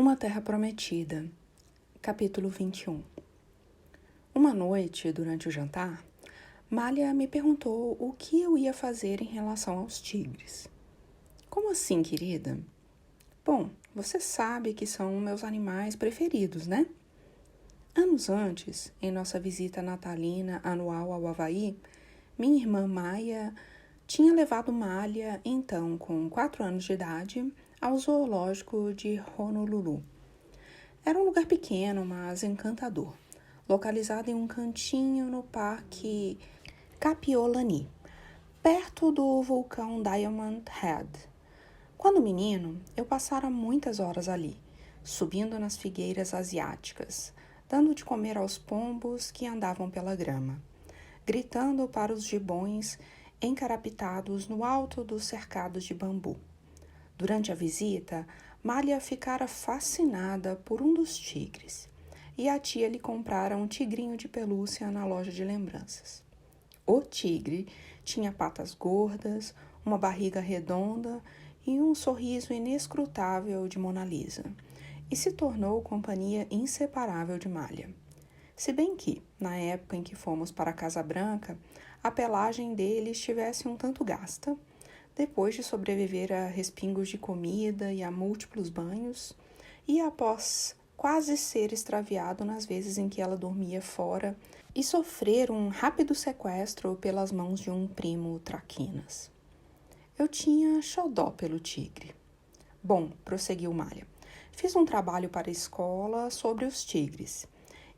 Uma Terra Prometida, capítulo 21. Uma noite, durante o jantar, Malha me perguntou o que eu ia fazer em relação aos tigres. Como assim, querida? Bom, você sabe que são meus animais preferidos, né? Anos antes, em nossa visita natalina anual ao Havaí, minha irmã Maia tinha levado Malha, então com 4 anos de idade, ao zoológico de Honolulu. Era um lugar pequeno, mas encantador, localizado em um cantinho no Parque Kapiolani, perto do vulcão Diamond Head. Quando menino, eu passara muitas horas ali, subindo nas figueiras asiáticas, dando de comer aos pombos que andavam pela grama, gritando para os gibões encarapitados no alto dos cercados de bambu. Durante a visita, Malha ficara fascinada por um dos tigres, e a tia lhe comprara um tigrinho de pelúcia na loja de lembranças. O tigre tinha patas gordas, uma barriga redonda e um sorriso inescrutável de Mona Lisa, e se tornou companhia inseparável de Malha. Se bem que, na época em que fomos para a Casa Branca, a pelagem dele estivesse um tanto gasta, depois de sobreviver a respingos de comida e a múltiplos banhos, e após quase ser extraviado nas vezes em que ela dormia fora e sofrer um rápido sequestro pelas mãos de um primo traquinas. Eu tinha xodó pelo tigre. Bom, prosseguiu Malha, fiz um trabalho para a escola sobre os tigres,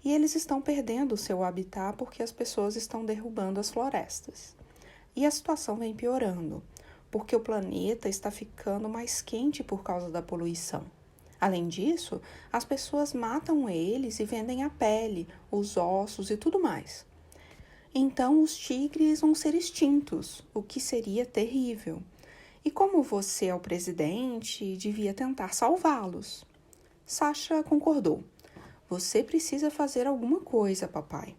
e eles estão perdendo seu habitat porque as pessoas estão derrubando as florestas. E a situação vem piorando, porque o planeta está ficando mais quente por causa da poluição. Além disso, as pessoas matam eles e vendem a pele, os ossos e tudo mais. Então, os tigres vão ser extintos, o que seria terrível. E como você é o presidente, devia tentar salvá-los. Sasha concordou. Você precisa fazer alguma coisa, papai.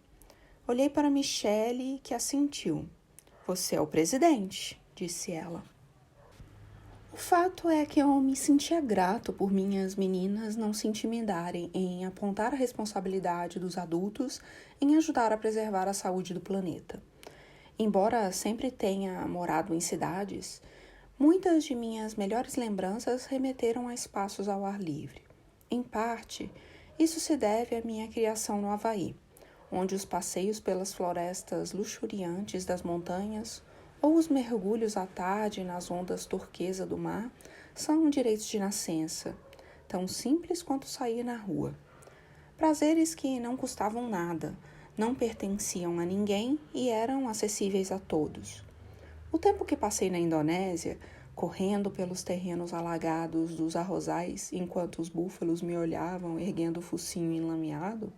Olhei para Michelle, que assentiu. Você é o presidente, disse ela. O fato é que eu me sentia grato por minhas meninas não se intimidarem em apontar a responsabilidade dos adultos em ajudar a preservar a saúde do planeta. Embora sempre tenha morado em cidades, muitas de minhas melhores lembranças remeteram a espaços ao ar livre. Em parte, isso se deve à minha criação no Havaí, onde os passeios pelas florestas luxuriantes das montanhas ou os mergulhos à tarde nas ondas turquesa do mar são direitos de nascença, tão simples quanto sair na rua. Prazeres que não custavam nada, não pertenciam a ninguém e eram acessíveis a todos. O tempo que passei na Indonésia, correndo pelos terrenos alagados dos arrozais enquanto os búfalos me olhavam erguendo o focinho enlameado,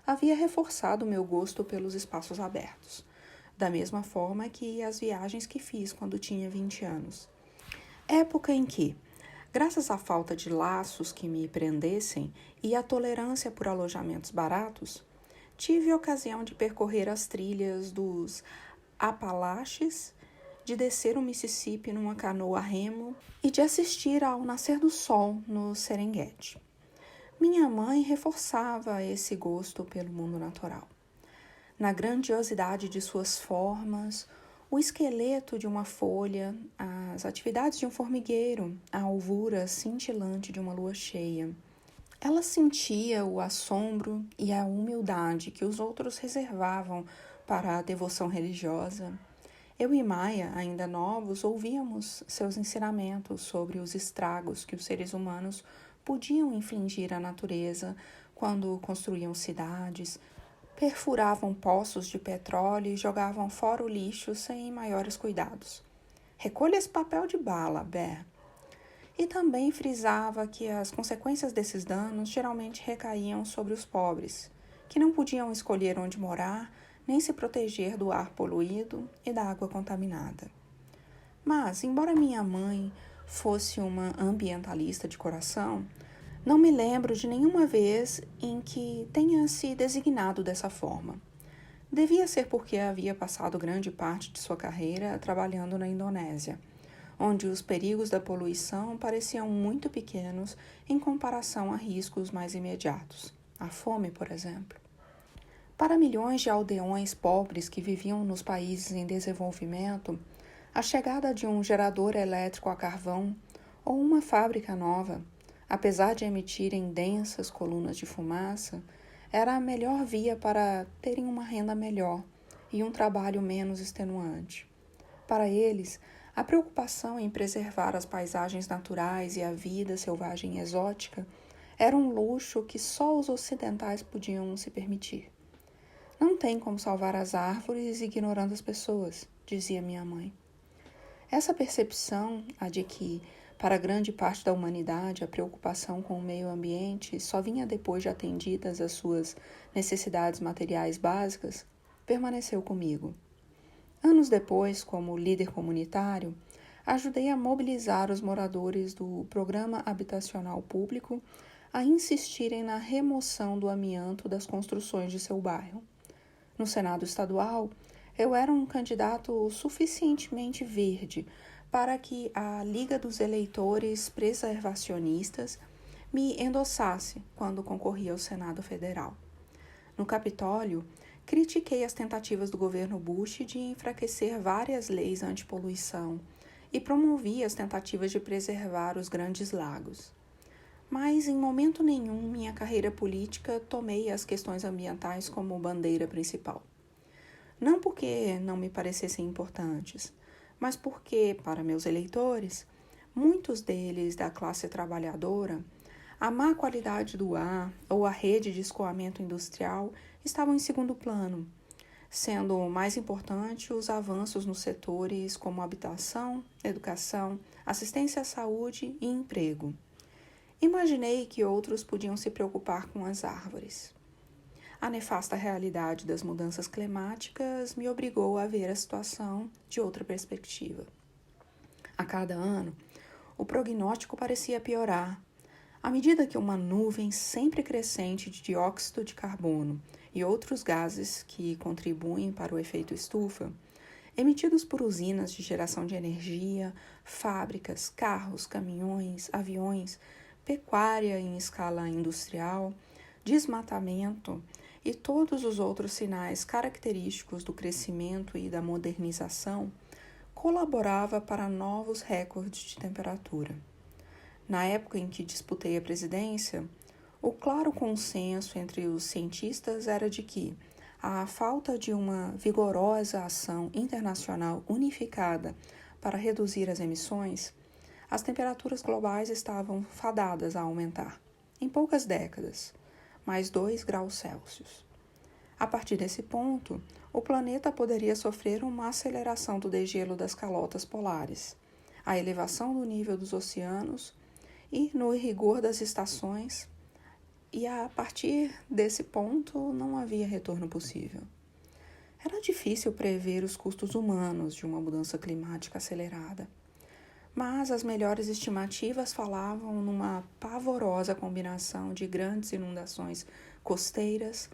havia reforçado meu gosto pelos espaços abertos, da mesma forma que as viagens que fiz quando tinha 20 anos. Época em que, graças à falta de laços que me prendessem e à tolerância por alojamentos baratos, tive a ocasião de percorrer as trilhas dos Apalaches, de descer o Mississippi numa canoa a remo e de assistir ao nascer do sol no Serengeti. Minha mãe reforçava esse gosto pelo mundo natural. Na grandiosidade de suas formas, o esqueleto de uma folha, as atividades de um formigueiro, a alvura cintilante de uma lua cheia. Ela sentia o assombro e a humildade que os outros reservavam para a devoção religiosa. Eu e Maia, ainda novos, ouvíamos seus ensinamentos sobre os estragos que os seres humanos podiam infligir à natureza quando construíam cidades, perfuravam poços de petróleo e jogavam fora o lixo sem maiores cuidados. Recolha esse papel de bala, Bear. E também frisava que as consequências desses danos geralmente recaíam sobre os pobres, que não podiam escolher onde morar, nem se proteger do ar poluído e da água contaminada. Mas, embora minha mãe fosse uma ambientalista de coração, não me lembro de nenhuma vez em que tenha se designado dessa forma. Devia ser porque havia passado grande parte de sua carreira trabalhando na Indonésia, onde os perigos da poluição pareciam muito pequenos em comparação a riscos mais imediatos, a fome, por exemplo. Para milhões de aldeões pobres que viviam nos países em desenvolvimento, a chegada de um gerador elétrico a carvão ou uma fábrica nova, apesar de emitirem densas colunas de fumaça, era a melhor via para terem uma renda melhor e um trabalho menos extenuante. Para eles, a preocupação em preservar as paisagens naturais e a vida selvagem e exótica era um luxo que só os ocidentais podiam se permitir. Não tem como salvar as árvores ignorando as pessoas, dizia minha mãe. Essa percepção, a de que, para grande parte da humanidade, a preocupação com o meio ambiente só vinha depois de atendidas as suas necessidades materiais básicas, permaneceu comigo. Anos depois, como líder comunitário, ajudei a mobilizar os moradores do Programa Habitacional Público a insistirem na remoção do amianto das construções de seu bairro. No Senado Estadual, eu era um candidato suficientemente verde para que a Liga dos Eleitores Preservacionistas me endossasse quando concorria ao Senado Federal. No Capitólio, critiquei as tentativas do governo Bush de enfraquecer várias leis antipoluição e promovi as tentativas de preservar os grandes lagos. Mas, em momento nenhum, minha carreira política tomei as questões ambientais como bandeira principal. Não porque não me parecessem importantes, mas porque, para meus eleitores, muitos deles da classe trabalhadora, a má qualidade do ar ou a rede de escoamento industrial estavam em segundo plano, sendo mais importante os avanços nos setores como habitação, educação, assistência à saúde e emprego. Imaginei que outros podiam se preocupar com as árvores. A nefasta realidade das mudanças climáticas me obrigou a ver a situação de outra perspectiva. A cada ano, o prognóstico parecia piorar, à medida que uma nuvem sempre crescente de dióxido de carbono e outros gases que contribuem para o efeito estufa, emitidos por usinas de geração de energia, fábricas, carros, caminhões, aviões, pecuária em escala industrial, desmatamento e todos os outros sinais característicos do crescimento e da modernização, colaborava para novos recordes de temperatura. Na época em que disputei a presidência, o claro consenso entre os cientistas era de que a falta de uma vigorosa ação internacional unificada para reduzir as emissões, as temperaturas globais estavam fadadas a aumentar, em poucas décadas, mais 2 graus Celsius. A partir desse ponto, o planeta poderia sofrer uma aceleração do degelo das calotas polares, a elevação do nível dos oceanos e no rigor das estações, e a partir desse ponto não havia retorno possível. Era difícil prever os custos humanos de uma mudança climática acelerada, mas as melhores estimativas falavam numa pavorosa combinação de grandes inundações costeiras,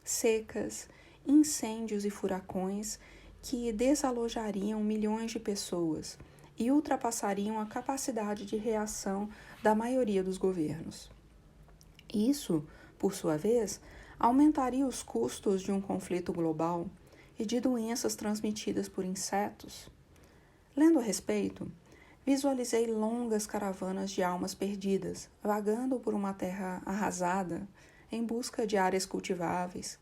secas, incêndios e furacões que desalojariam milhões de pessoas e ultrapassariam a capacidade de reação da maioria dos governos. Isso, por sua vez, aumentaria os custos de um conflito global e de doenças transmitidas por insetos. Lendo a respeito, visualizei longas caravanas de almas perdidas, vagando por uma terra arrasada em busca de áreas cultiváveis,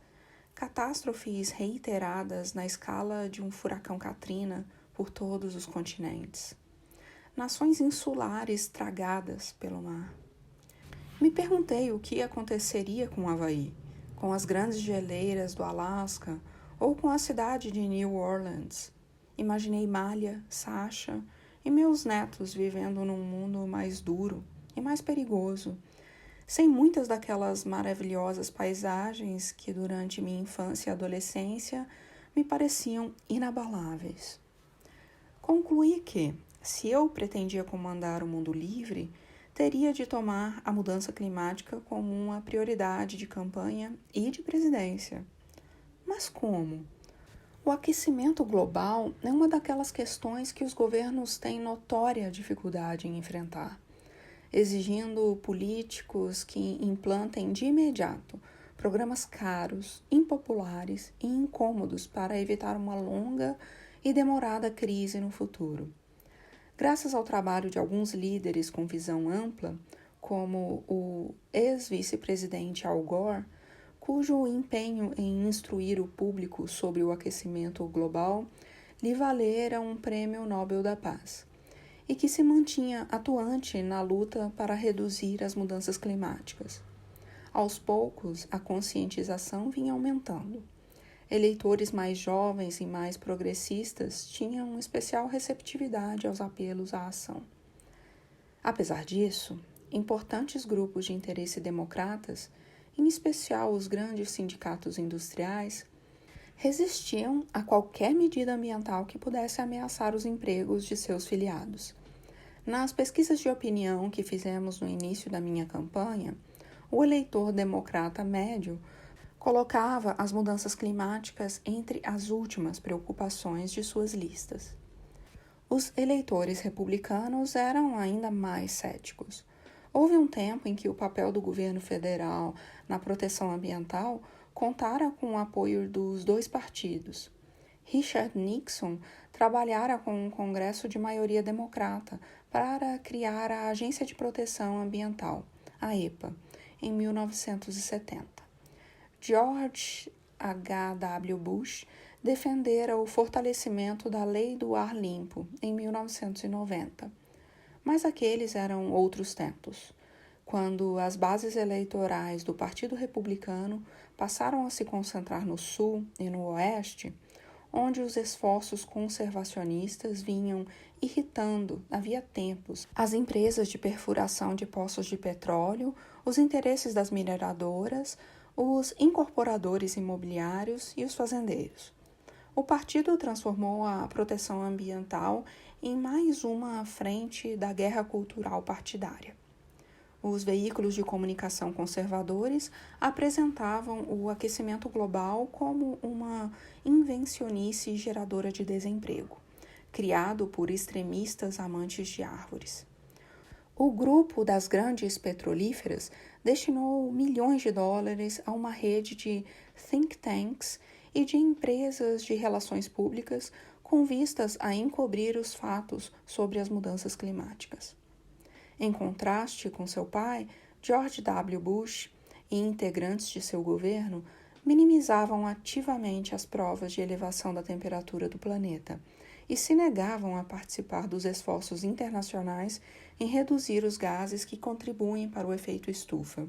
catástrofes reiteradas na escala de um furacão Katrina por todos os continentes, nações insulares tragadas pelo mar. Me perguntei o que aconteceria com o Havaí, com as grandes geleiras do Alasca ou com a cidade de New Orleans. Imaginei Malha, Sasha e meus netos vivendo num mundo mais duro e mais perigoso, sem muitas daquelas maravilhosas paisagens que durante minha infância e adolescência me pareciam inabaláveis. Concluí que, se eu pretendia comandar o mundo livre, teria de tomar a mudança climática como uma prioridade de campanha e de presidência. Mas como? O aquecimento global é uma daquelas questões que os governos têm notória dificuldade em enfrentar, exigindo políticos que implantem de imediato programas caros, impopulares e incômodos para evitar uma longa e demorada crise no futuro. Graças ao trabalho de alguns líderes com visão ampla, como o ex-vice-presidente Al Gore, cujo empenho em instruir o público sobre o aquecimento global lhe valera um Prêmio Nobel da Paz, e que se mantinha atuante na luta para reduzir as mudanças climáticas. Aos poucos, a conscientização vinha aumentando. Eleitores mais jovens e mais progressistas tinham especial receptividade aos apelos à ação. Apesar disso, importantes grupos de interesse democratas, em especial os grandes sindicatos industriais, resistiam a qualquer medida ambiental que pudesse ameaçar os empregos de seus filiados. Nas pesquisas de opinião que fizemos no início da minha campanha, o eleitor democrata médio colocava as mudanças climáticas entre as últimas preocupações de suas listas. Os eleitores republicanos eram ainda mais céticos. Houve um tempo em que o papel do governo federal na proteção ambiental contara com o apoio dos dois partidos. Richard Nixon trabalhara com um congresso de maioria democrata para criar a Agência de Proteção Ambiental, a EPA, em 1970. George H.W. Bush defendera o fortalecimento da Lei do Ar Limpo, em 1990. Mas aqueles eram outros tempos, quando as bases eleitorais do Partido Republicano passaram a se concentrar no Sul e no Oeste, onde os esforços conservacionistas vinham irritando, havia tempos, as empresas de perfuração de poços de petróleo, os interesses das mineradoras, os incorporadores imobiliários e os fazendeiros. O partido transformou a proteção ambiental em mais uma frente da guerra cultural partidária. Os veículos de comunicação conservadores apresentavam o aquecimento global como uma invencionice geradora de desemprego, criado por extremistas amantes de árvores. O grupo das grandes petrolíferas destinou milhões de dólares a uma rede de think tanks e de empresas de relações públicas com vistas a encobrir os fatos sobre as mudanças climáticas. Em contraste com seu pai, George W. Bush e integrantes de seu governo minimizavam ativamente as provas de elevação da temperatura do planeta e se negavam a participar dos esforços internacionais em reduzir os gases que contribuem para o efeito estufa.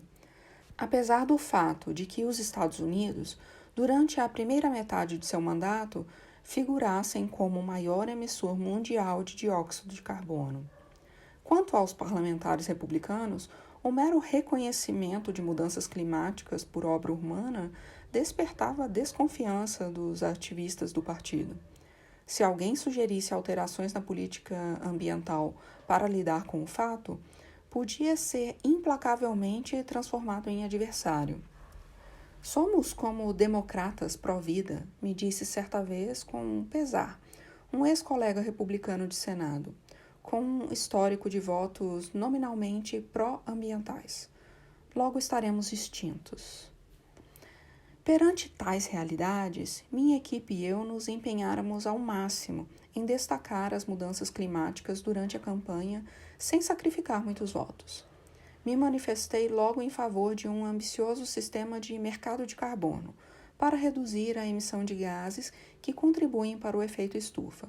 Apesar do fato de que os Estados Unidos, durante a primeira metade de seu mandato, figurassem como o maior emissor mundial de dióxido de carbono. Quanto aos parlamentares republicanos, o mero reconhecimento de mudanças climáticas por obra humana despertava a desconfiança dos ativistas do partido. Se alguém sugerisse alterações na política ambiental para lidar com o fato, podia ser implacavelmente transformado em adversário. Somos como democratas pró-vida, me disse certa vez com pesar um ex-colega republicano de Senado, com um histórico de votos nominalmente pró-ambientais. Logo estaremos extintos. Perante tais realidades, minha equipe e eu nos empenháramos ao máximo em destacar as mudanças climáticas durante a campanha sem sacrificar muitos votos. Me manifestei logo em favor de um ambicioso sistema de mercado de carbono para reduzir a emissão de gases que contribuem para o efeito estufa,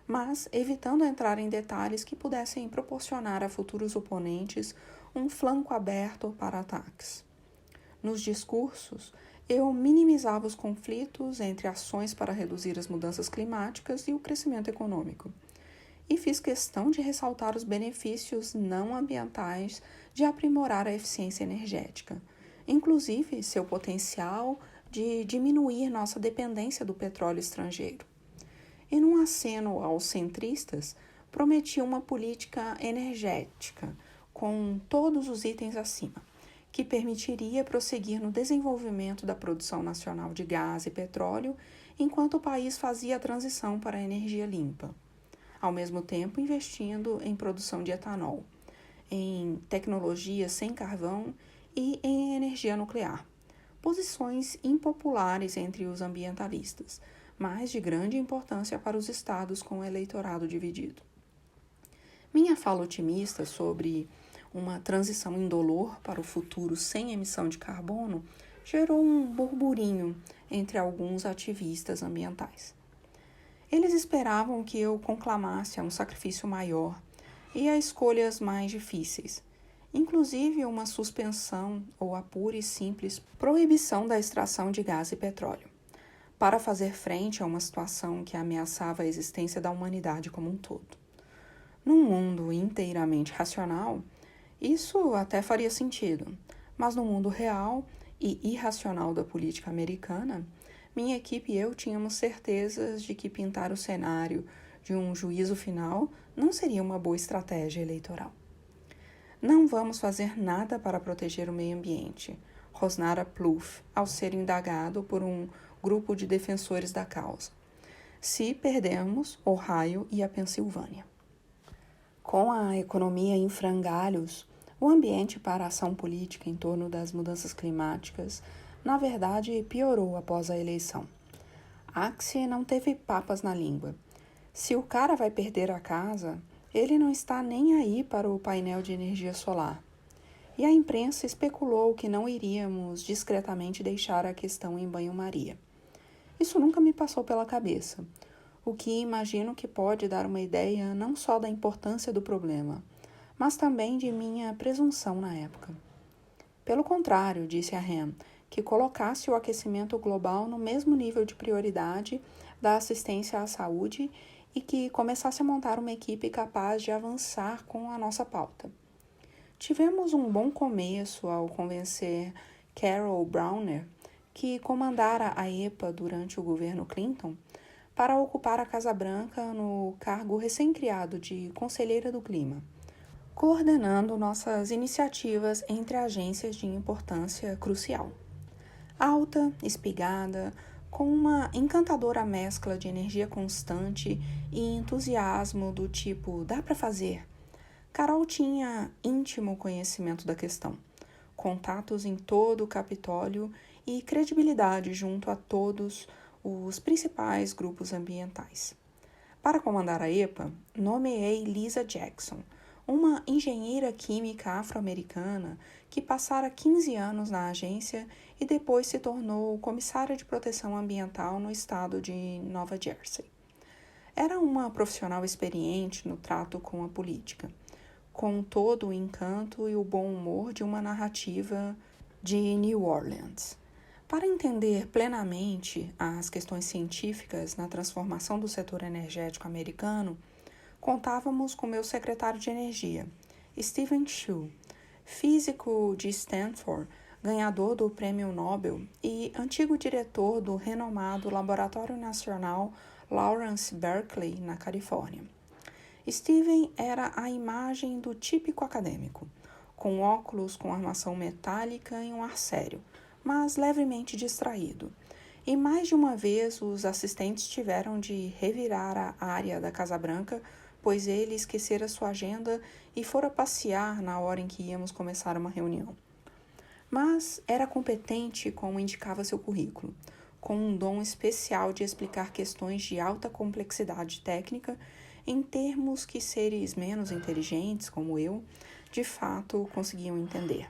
mas evitando entrar em detalhes que pudessem proporcionar a futuros oponentes um flanco aberto para ataques. Nos discursos, eu minimizava os conflitos entre ações para reduzir as mudanças climáticas e o crescimento econômico. E fiz questão de ressaltar os benefícios não ambientais de aprimorar a eficiência energética, inclusive seu potencial de diminuir nossa dependência do petróleo estrangeiro. E num aceno aos centristas, prometi uma política energética com todos os itens acima, que permitiria prosseguir no desenvolvimento da produção nacional de gás e petróleo enquanto o país fazia a transição para a energia limpa, ao mesmo tempo investindo em produção de etanol, em tecnologia sem carvão e em energia nuclear. Posições impopulares entre os ambientalistas, mas de grande importância para os estados com o eleitorado dividido. Minha fala otimista sobre uma transição indolor para o futuro sem emissão de carbono gerou um burburinho entre alguns ativistas ambientais. Eles esperavam que eu conclamasse a um sacrifício maior e a escolhas mais difíceis, inclusive uma suspensão ou a pura e simples proibição da extração de gás e petróleo, para fazer frente a uma situação que ameaçava a existência da humanidade como um todo. Num mundo inteiramente racional, isso até faria sentido, mas no mundo real e irracional da política americana, minha equipe e eu tínhamos certezas de que pintar o cenário de um juízo final não seria uma boa estratégia eleitoral. Não vamos fazer nada para proteger o meio ambiente, rosnara Plouffe ao ser indagado por um grupo de defensores da causa. Se perdemos Ohio e a Pensilvânia. Com a economia em frangalhos, o ambiente para a ação política em torno das mudanças climáticas, na verdade, piorou após a eleição. Axie não teve papas na língua. Se o cara vai perder a casa, ele não está nem aí para o painel de energia solar. E a imprensa especulou que não iríamos discretamente deixar a questão em banho-maria. Isso nunca me passou pela cabeça, o que imagino que pode dar uma ideia não só da importância do problema, mas também de minha presunção na época. Pelo contrário, disse a Ham, que colocasse o aquecimento global no mesmo nível de prioridade da assistência à saúde e que começasse a montar uma equipe capaz de avançar com a nossa pauta. Tivemos um bom começo ao convencer Carol Browner, que comandara a EPA durante o governo Clinton, para ocupar a Casa Branca no cargo recém-criado de Conselheira do Clima, coordenando nossas iniciativas entre agências de importância crucial. Alta, espigada, com uma encantadora mescla de energia constante e entusiasmo do tipo dá para fazer, Carol tinha íntimo conhecimento da questão, contatos em todo o Capitólio e credibilidade junto a todos os principais grupos ambientais. Para comandar a EPA, nomeei Lisa Jackson, uma engenheira química afro-americana que passara 15 anos na agência e depois se tornou comissária de proteção ambiental no estado de Nova Jersey. Era uma profissional experiente no trato com a política, com todo o encanto e o bom humor de uma narrativa de New Orleans. Para entender plenamente as questões científicas na transformação do setor energético americano, contávamos com meu secretário de energia, Steven Chu, físico de Stanford, ganhador do Prêmio Nobel e antigo diretor do renomado Laboratório Nacional Lawrence Berkeley, na Califórnia. Steven era a imagem do típico acadêmico, com óculos com armação metálica e um ar sério, mas levemente distraído. E mais de uma vez os assistentes tiveram de revirar a área da Casa Branca, pois ele esquecera sua agenda e fora passear na hora em que íamos começar uma reunião. Mas era competente como indicava seu currículo, com um dom especial de explicar questões de alta complexidade técnica em termos que seres menos inteligentes, como eu, de fato conseguiam entender.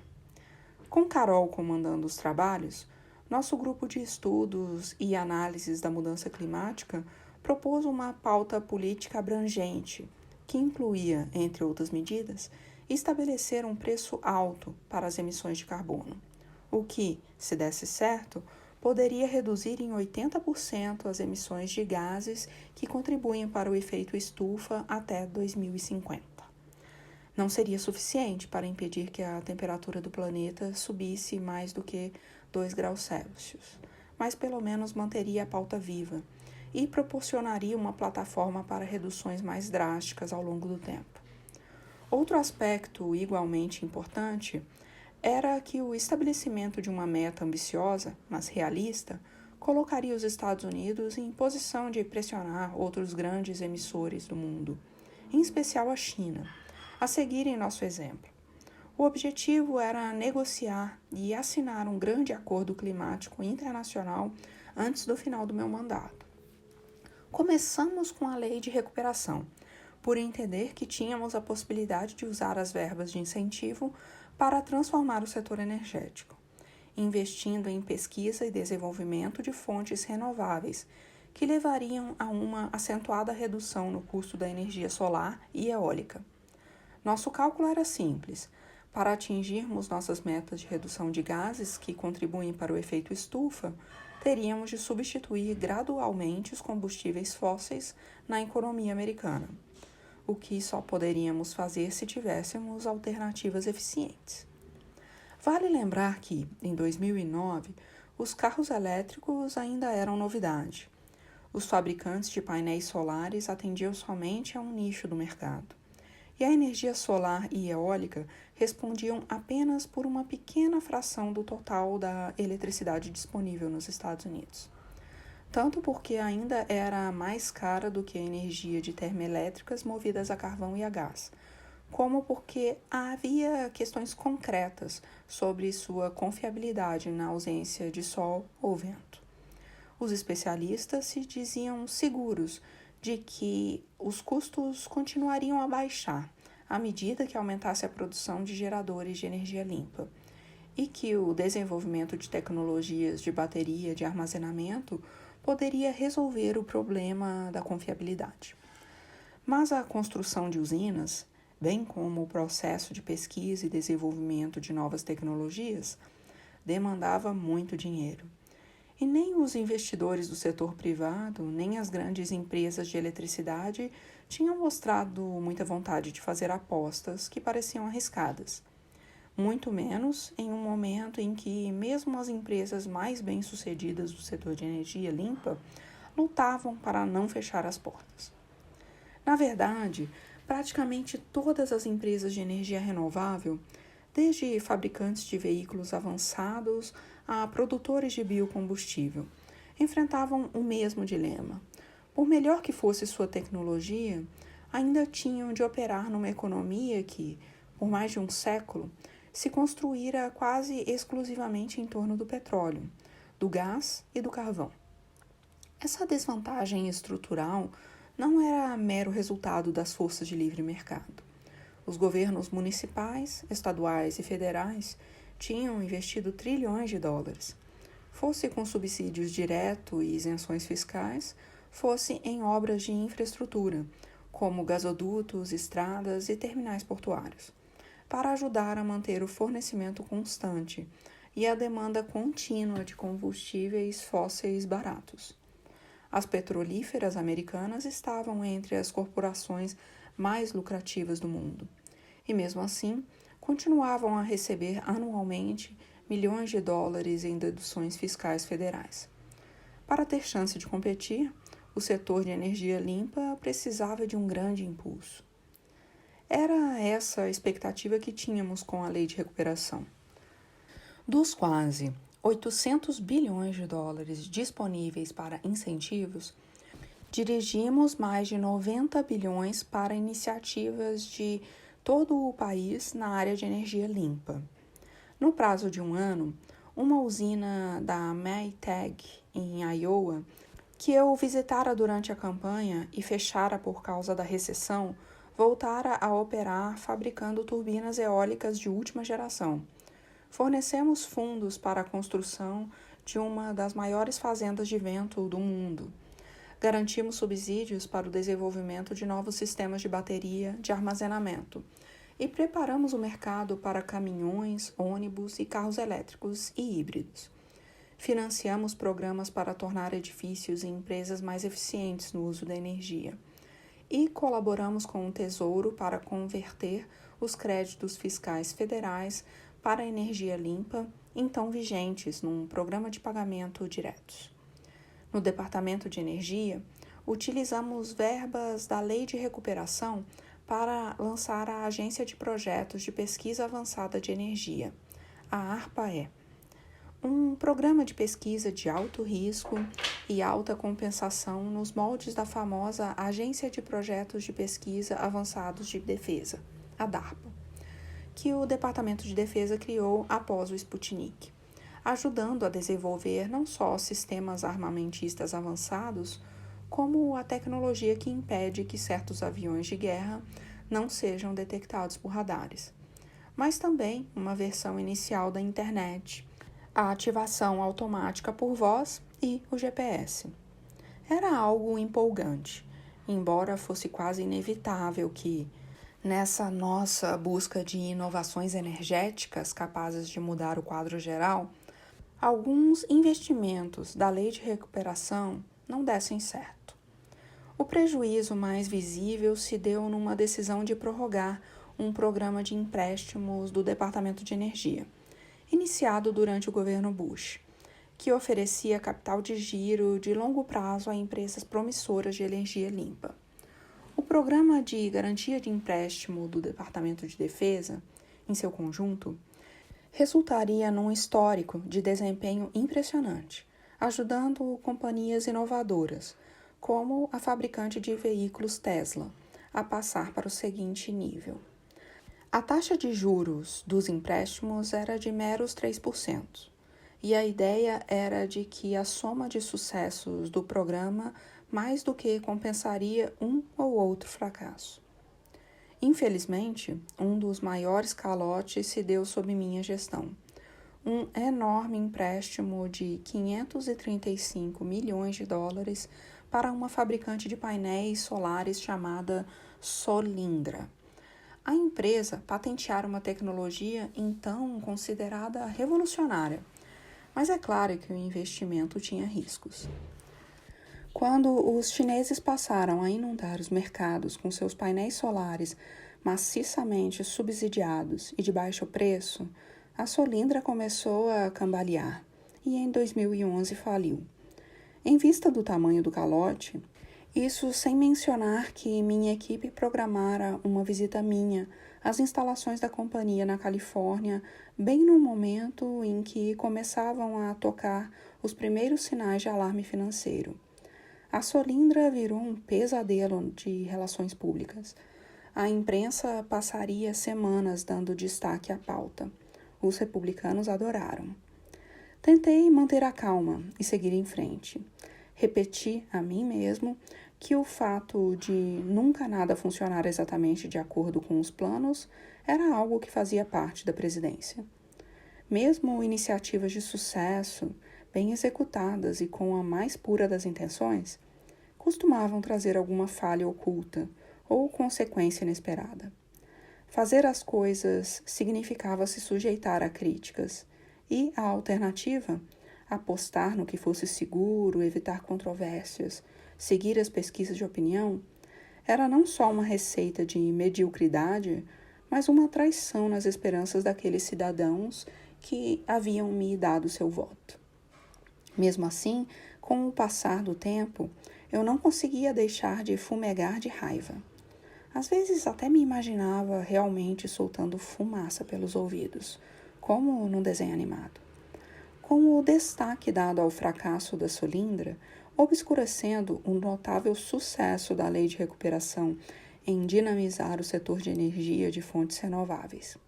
Com Carol comandando os trabalhos, nosso grupo de estudos e análises da mudança climática propôs uma pauta política abrangente, que incluía, entre outras medidas, estabelecer um preço alto para as emissões de carbono, o que, se desse certo, poderia reduzir em 80% as emissões de gases que contribuem para o efeito estufa até 2050. Não seria suficiente para impedir que a temperatura do planeta subisse mais do que 2 graus Celsius, mas pelo menos manteria a pauta viva e proporcionaria uma plataforma para reduções mais drásticas ao longo do tempo. Outro aspecto igualmente importante era que o estabelecimento de uma meta ambiciosa, mas realista, colocaria os Estados Unidos em posição de pressionar outros grandes emissores do mundo, em especial a China, a seguirem nosso exemplo. O objetivo era negociar e assinar um grande acordo climático internacional antes do final do meu mandato. Começamos com a lei de recuperação, por entender que tínhamos a possibilidade de usar as verbas de incentivo para transformar o setor energético, investindo em pesquisa e desenvolvimento de fontes renováveis, que levariam a uma acentuada redução no custo da energia solar e eólica. Nosso cálculo era simples. Para atingirmos nossas metas de redução de gases que contribuem para o efeito estufa, teríamos de substituir gradualmente os combustíveis fósseis na economia americana, o que só poderíamos fazer se tivéssemos alternativas eficientes. Vale lembrar que, em 2009, os carros elétricos ainda eram novidade. Os fabricantes de painéis solares atendiam somente a um nicho do mercado, e a energia solar e eólica respondiam apenas por uma pequena fração do total da eletricidade disponível nos Estados Unidos. Tanto porque ainda era mais cara do que a energia de termoelétricas movidas a carvão e a gás, como porque havia questões concretas sobre sua confiabilidade na ausência de sol ou vento. Os especialistas se diziam seguros de que os custos continuariam a baixar à medida que aumentasse a produção de geradores de energia limpa e que o desenvolvimento de tecnologias de bateria de armazenamento poderia resolver o problema da confiabilidade. Mas a construção de usinas, bem como o processo de pesquisa e desenvolvimento de novas tecnologias, demandava muito dinheiro. E nem os investidores do setor privado, nem as grandes empresas de eletricidade tinham mostrado muita vontade de fazer apostas que pareciam arriscadas. Muito menos em um momento em que mesmo as empresas mais bem-sucedidas do setor de energia limpa lutavam para não fechar as portas. Na verdade, praticamente todas as empresas de energia renovável, desde fabricantes de veículos avançados a produtores de biocombustível, enfrentavam o mesmo dilema. Por melhor que fosse sua tecnologia, ainda tinham de operar numa economia que, por mais de um século, se construíra quase exclusivamente em torno do petróleo, do gás e do carvão. Essa desvantagem estrutural não era mero resultado das forças de livre mercado. Os governos municipais, estaduais e federais tinham investido trilhões de dólares, fosse com subsídios diretos e isenções fiscais, fosse em obras de infraestrutura, como gasodutos, estradas e terminais portuários, para ajudar a manter o fornecimento constante e a demanda contínua de combustíveis fósseis baratos. As petrolíferas americanas estavam entre as corporações mais lucrativas do mundo, e mesmo assim continuavam a receber anualmente milhões de dólares em deduções fiscais federais. Para ter chance de competir, o setor de energia limpa precisava de um grande impulso. Era essa a expectativa que tínhamos com a lei de recuperação. Dos quase 800 bilhões de dólares disponíveis para incentivos, dirigimos mais de 90 bilhões para iniciativas de todo o país na área de energia limpa. No prazo de um ano, uma usina da Maytag, em Iowa, que eu visitara durante a campanha e fechara por causa da recessão, voltara a operar fabricando turbinas eólicas de última geração. Fornecemos fundos para a construção de uma das maiores fazendas de vento do mundo. Garantimos subsídios para o desenvolvimento de novos sistemas de bateria de armazenamento e preparamos o mercado para caminhões, ônibus e carros elétricos e híbridos. Financiamos programas para tornar edifícios e empresas mais eficientes no uso da energia e colaboramos com o Tesouro para converter os créditos fiscais federais para a energia limpa, então vigentes num programa de pagamento diretos. No Departamento de Energia, utilizamos verbas da Lei de Recuperação para lançar a Agência de Projetos de Pesquisa Avançada de Energia, a ARPA-E. um programa de pesquisa de alto risco e alta compensação nos moldes da famosa Agência de Projetos de Pesquisa Avançados de Defesa, a DARPA, que o Departamento de Defesa criou após o Sputnik, ajudando a desenvolver não só sistemas armamentistas avançados, como a tecnologia que impede que certos aviões de guerra não sejam detectados por radares, mas também uma versão inicial da internet, a ativação automática por voz e o GPS. Era algo empolgante, embora fosse quase inevitável que, nessa nossa busca de inovações energéticas capazes de mudar o quadro geral, alguns investimentos da lei de recuperação não dessem certo. O prejuízo mais visível se deu numa decisão de prorrogar um programa de empréstimos do Departamento de Energia, iniciado durante o governo Bush, que oferecia capital de giro de longo prazo a empresas promissoras de energia limpa. O programa de garantia de empréstimo do Departamento de Defesa, em seu conjunto, resultaria num histórico de desempenho impressionante, ajudando companhias inovadoras, como a fabricante de veículos Tesla, a passar para o seguinte nível. A taxa de juros dos empréstimos era de meros 3%, e a ideia era de que a soma de sucessos do programa mais do que compensaria um ou outro fracasso. Infelizmente, um dos maiores calotes se deu sob minha gestão. Um enorme empréstimo de 535 milhões de dólares para uma fabricante de painéis solares chamada Solindra. A empresa patenteara uma tecnologia então considerada revolucionária, mas é claro que o investimento tinha riscos. Quando os chineses passaram a inundar os mercados com seus painéis solares maciçamente subsidiados e de baixo preço, a Solindra começou a cambalear e em 2011 faliu. Em vista do tamanho do calote, isso sem mencionar que minha equipe programara uma visita minha às instalações da companhia na Califórnia, bem no momento em que começavam a tocar os primeiros sinais de alarme financeiro. A Solindra virou um pesadelo de relações públicas. A imprensa passaria semanas dando destaque à pauta. Os republicanos adoraram. Tentei manter a calma e seguir em frente. Repeti a mim mesmo que o fato de nunca nada funcionar exatamente de acordo com os planos era algo que fazia parte da presidência. Mesmo iniciativas de sucesso, bem executadas e com a mais pura das intenções, costumavam trazer alguma falha oculta ou consequência inesperada. Fazer as coisas significava se sujeitar a críticas, e a alternativa, apostar no que fosse seguro, evitar controvérsias, seguir as pesquisas de opinião, era não só uma receita de mediocridade, mas uma traição nas esperanças daqueles cidadãos que haviam me dado seu voto. Mesmo assim, com o passar do tempo, eu não conseguia deixar de fumegar de raiva. Às vezes até me imaginava realmente soltando fumaça pelos ouvidos, como num desenho animado. Com o destaque dado ao fracasso da Solindra, obscurecendo o notável sucesso da lei de recuperação em dinamizar o setor de energia de fontes renováveis.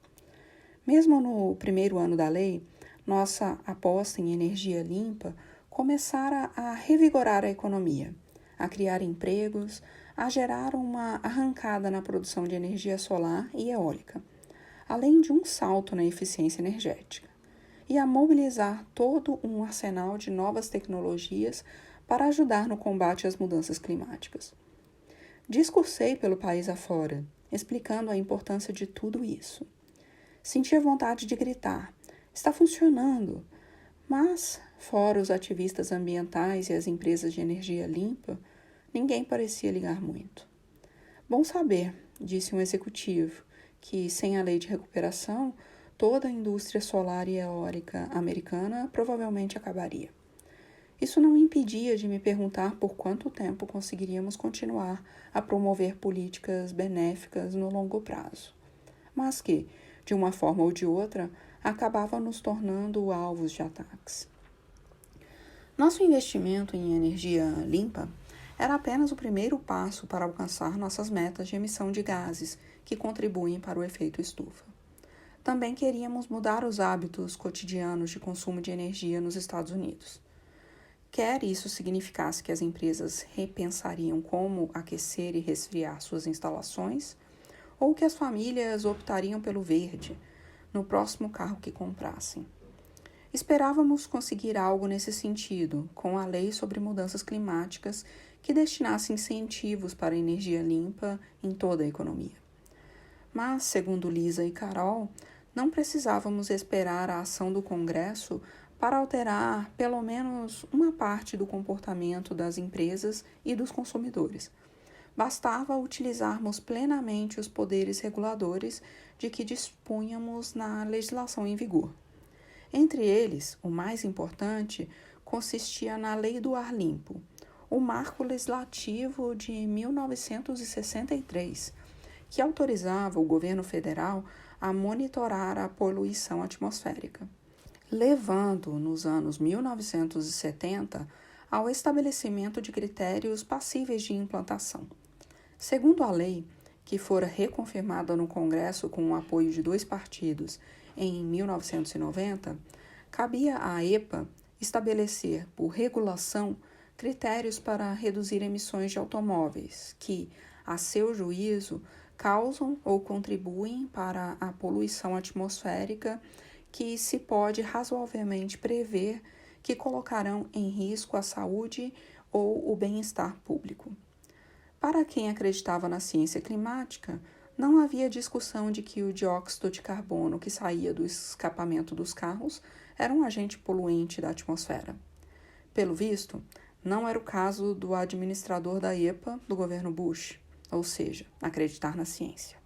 Mesmo no primeiro ano da lei, nossa aposta em energia limpa começara a revigorar a economia, a criar empregos, a gerar uma arrancada na produção de energia solar e eólica, além de um salto na eficiência energética, e a mobilizar todo um arsenal de novas tecnologias para ajudar no combate às mudanças climáticas. Discursei pelo país afora, explicando a importância de tudo isso. Sentia vontade de gritar: está funcionando! Mas, fora os ativistas ambientais e as empresas de energia limpa, ninguém parecia ligar muito. Bom saber, disse um executivo, que sem a lei de recuperação, toda a indústria solar e eólica americana provavelmente acabaria. Isso não impedia de me perguntar por quanto tempo conseguiríamos continuar a promover políticas benéficas no longo prazo, mas que, de uma forma ou de outra, acabava nos tornando alvos de ataques. Nosso investimento em energia limpa era apenas o primeiro passo para alcançar nossas metas de emissão de gases que contribuem para o efeito estufa. Também queríamos mudar os hábitos cotidianos de consumo de energia nos Estados Unidos. Quer isso significasse que as empresas repensariam como aquecer e resfriar suas instalações, ou que as famílias optariam pelo verde no próximo carro que comprassem. Esperávamos conseguir algo nesse sentido, com a lei sobre mudanças climáticas que destinasse incentivos para a energia limpa em toda a economia. Mas, segundo Lisa e Carol, não precisávamos esperar a ação do Congresso para alterar pelo menos uma parte do comportamento das empresas e dos consumidores. Bastava utilizarmos plenamente os poderes reguladores de que dispunhamos na legislação em vigor. Entre eles, o mais importante consistia na Lei do Ar Limpo, o marco legislativo de 1963, que autorizava o governo federal a monitorar a poluição atmosférica, levando, nos anos 1970, ao estabelecimento de critérios passíveis de implantação. Segundo a lei, que fora reconfirmada no Congresso com o apoio de 2 partidos em 1990, cabia à EPA estabelecer, por regulação, critérios para reduzir emissões de automóveis que, a seu juízo, causam ou contribuem para a poluição atmosférica que se pode razoavelmente prever que colocarão em risco a saúde ou o bem-estar público. Para quem acreditava na ciência climática, não havia discussão de que o dióxido de carbono que saía do escapamento dos carros era um agente poluente da atmosfera. Pelo visto, não era o caso do administrador da EPA do governo Bush, ou seja, acreditar na ciência.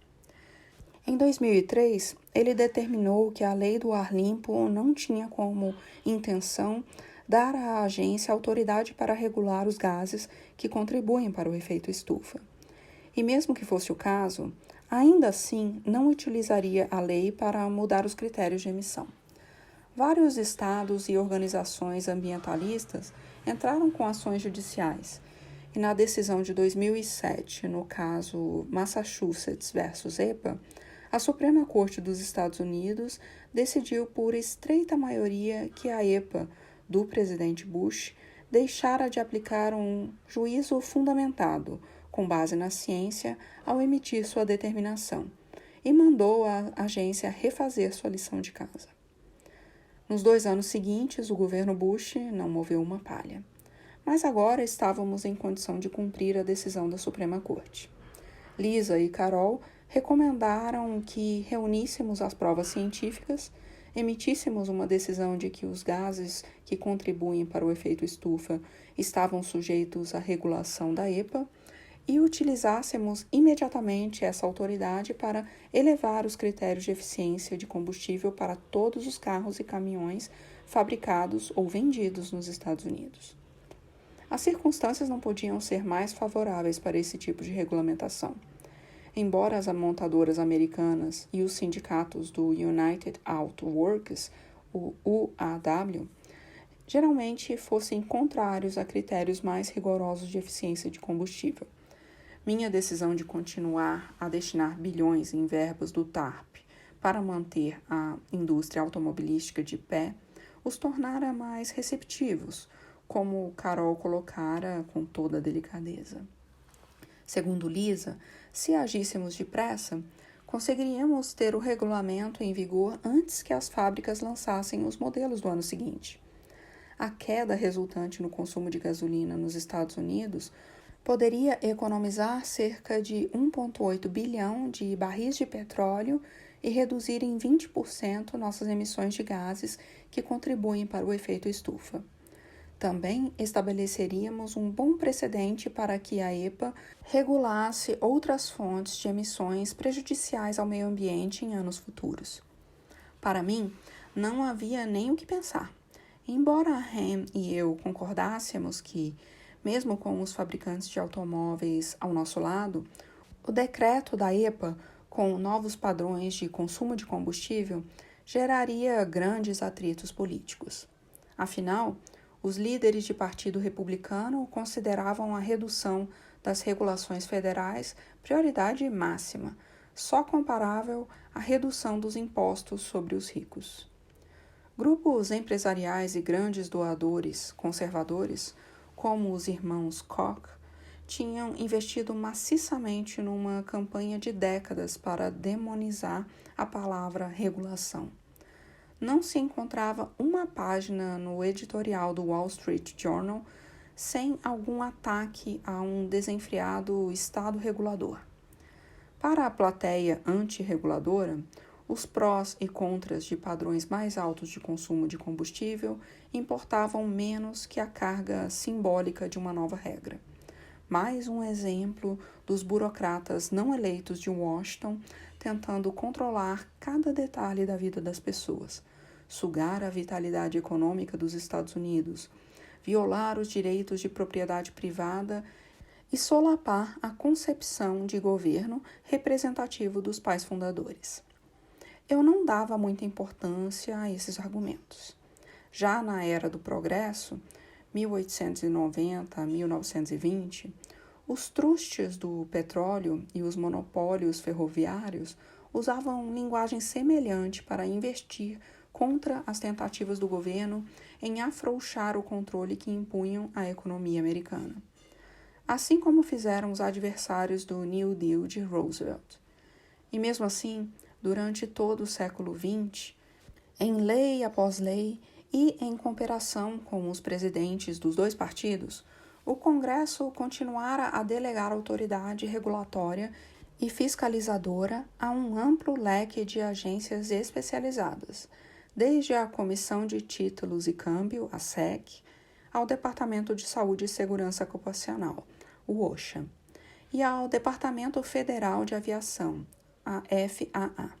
Em 2003, ele determinou que a Lei do Ar Limpo não tinha como intenção dar à agência autoridade para regular os gases que contribuem para o efeito estufa. E mesmo que fosse o caso, ainda assim não utilizaria a lei para mudar os critérios de emissão. Vários estados e organizações ambientalistas entraram com ações judiciais, e na decisão de 2007, no caso Massachusetts versus EPA, a Suprema Corte dos Estados Unidos decidiu por estreita maioria que a EPA do presidente Bush deixara de aplicar um juízo fundamentado, com base na ciência, ao emitir sua determinação, e mandou a agência refazer sua lição de casa. Nos 2 anos seguintes, o governo Bush não moveu uma palha. Mas agora estávamos em condição de cumprir a decisão da Suprema Corte. Lisa e Carol recomendaram que reuníssemos as provas científicas, emitíssemos uma decisão de que os gases que contribuem para o efeito estufa estavam sujeitos à regulação da EPA e utilizássemos imediatamente essa autoridade para elevar os critérios de eficiência de combustível para todos os carros e caminhões fabricados ou vendidos nos Estados Unidos. As circunstâncias não podiam ser mais favoráveis para esse tipo de regulamentação. Embora as montadoras americanas e os sindicatos do United Auto Workers, o UAW, geralmente fossem contrários a critérios mais rigorosos de eficiência de combustível. Minha decisão de continuar a destinar bilhões em verbas do TARP para manter a indústria automobilística de pé os tornara mais receptivos, como Carol colocara com toda a delicadeza. Segundo Lisa, se agíssemos depressa, conseguiríamos ter o regulamento em vigor antes que as fábricas lançassem os modelos do ano seguinte. A queda resultante no consumo de gasolina nos Estados Unidos poderia economizar cerca de 1,8 bilhão de barris de petróleo e reduzir em 20% nossas emissões de gases que contribuem para o efeito estufa. Também estabeleceríamos um bom precedente para que a EPA regulasse outras fontes de emissões prejudiciais ao meio ambiente em anos futuros. Para mim, não havia nem o que pensar. Embora Ham e eu concordássemos que, mesmo com os fabricantes de automóveis ao nosso lado, o decreto da EPA, com novos padrões de consumo de combustível, geraria grandes atritos políticos. Afinal, os líderes de partido republicano consideravam a redução das regulações federais prioridade máxima, só comparável à redução dos impostos sobre os ricos. Grupos empresariais e grandes doadores conservadores, como os irmãos Koch, tinham investido maciçamente numa campanha de décadas para demonizar a palavra regulação. Não se encontrava uma página no editorial do Wall Street Journal sem algum ataque a um desenfreado Estado regulador. Para a plateia antirreguladora, os prós e contras de padrões mais altos de consumo de combustível importavam menos que a carga simbólica de uma nova regra. Mais um exemplo dos burocratas não eleitos de Washington tentando controlar cada detalhe da vida das pessoas, sugar a vitalidade econômica dos Estados Unidos, violar os direitos de propriedade privada e solapar a concepção de governo representativo dos pais fundadores. Eu não dava muita importância a esses argumentos. Já na era do progresso, 1890 a 1920, os trustes do petróleo e os monopólios ferroviários usavam linguagem semelhante para investir contra as tentativas do governo em afrouxar o controle que impunham à economia americana, assim como fizeram os adversários do New Deal de Roosevelt. E mesmo assim, durante todo o século XX, em lei após lei e em cooperação com os presidentes dos dois partidos, o Congresso continuara a delegar autoridade regulatória e fiscalizadora a um amplo leque de agências especializadas, desde a Comissão de Títulos e Câmbio, a SEC, ao Departamento de Saúde e Segurança Ocupacional, o OSHA, e ao Departamento Federal de Aviação, a FAA.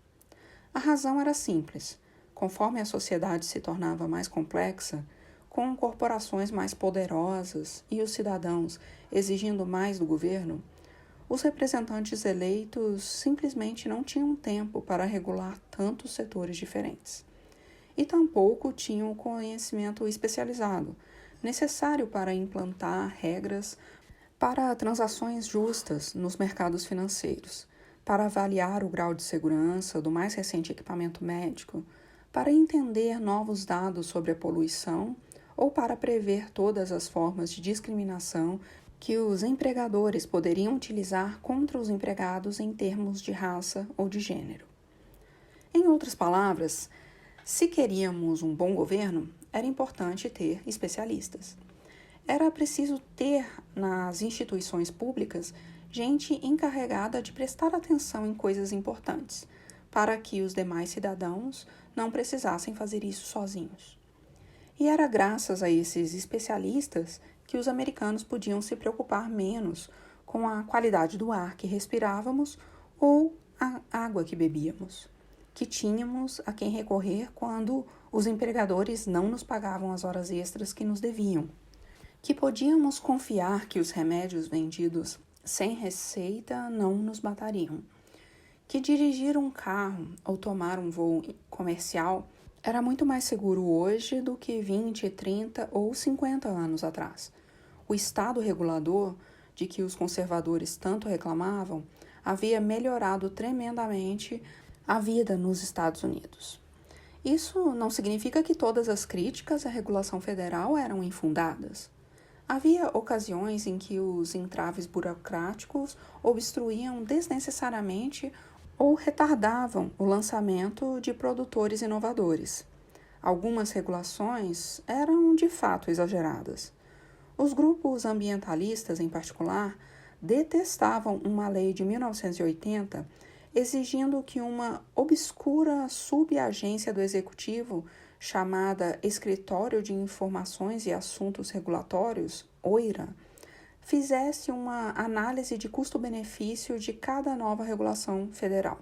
A razão era simples. Conforme a sociedade se tornava mais complexa, com corporações mais poderosas e os cidadãos exigindo mais do governo, os representantes eleitos simplesmente não tinham tempo para regular tantos setores diferentes. E tampouco tinham o conhecimento especializado, necessário para implantar regras para transações justas nos mercados financeiros, para avaliar o grau de segurança do mais recente equipamento médico, para entender novos dados sobre a poluição ou para prever todas as formas de discriminação que os empregadores poderiam utilizar contra os empregados em termos de raça ou de gênero. Em outras palavras, se queríamos um bom governo, era importante ter especialistas. Era preciso ter nas instituições públicas gente encarregada de prestar atenção em coisas importantes, para que os demais cidadãos não precisassem fazer isso sozinhos. E era graças a esses especialistas que os americanos podiam se preocupar menos com a qualidade do ar que respirávamos ou a água que bebíamos, que tínhamos a quem recorrer quando os empregadores não nos pagavam as horas extras que nos deviam, que podíamos confiar que os remédios vendidos sem receita não nos matariam, que dirigir um carro ou tomar um voo comercial era muito mais seguro hoje do que 20, 30 ou 50 anos atrás. O Estado regulador, de que os conservadores tanto reclamavam, havia melhorado tremendamente a vida nos Estados Unidos. Isso não significa que todas as críticas à regulação federal eram infundadas. Havia ocasiões em que os entraves burocráticos obstruíam desnecessariamente ou retardavam o lançamento de produtores inovadores. Algumas regulações eram de fato exageradas. Os grupos ambientalistas, em particular, detestavam uma lei de 1980 exigindo que uma obscura subagência do Executivo chamada Escritório de Informações e Assuntos Regulatórios, OIRA, fizesse uma análise de custo-benefício de cada nova regulação federal.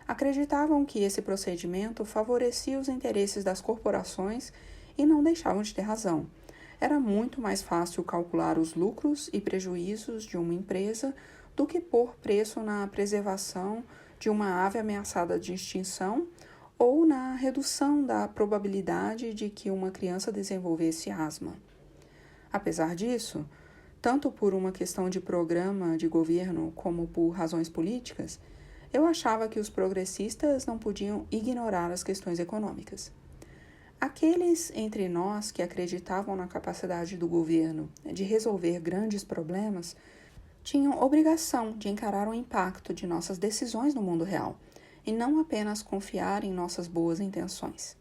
Acreditavam que esse procedimento favorecia os interesses das corporações e não deixavam de ter razão. Era muito mais fácil calcular os lucros e prejuízos de uma empresa do que pôr preço na preservação de uma ave ameaçada de extinção ou na redução da probabilidade de que uma criança desenvolvesse asma. Apesar disso, tanto por uma questão de programa de governo como por razões políticas, eu achava que os progressistas não podiam ignorar as questões econômicas. Aqueles entre nós que acreditavam na capacidade do governo de resolver grandes problemas tinham obrigação de encarar o impacto de nossas decisões no mundo real e não apenas confiar em nossas boas intenções.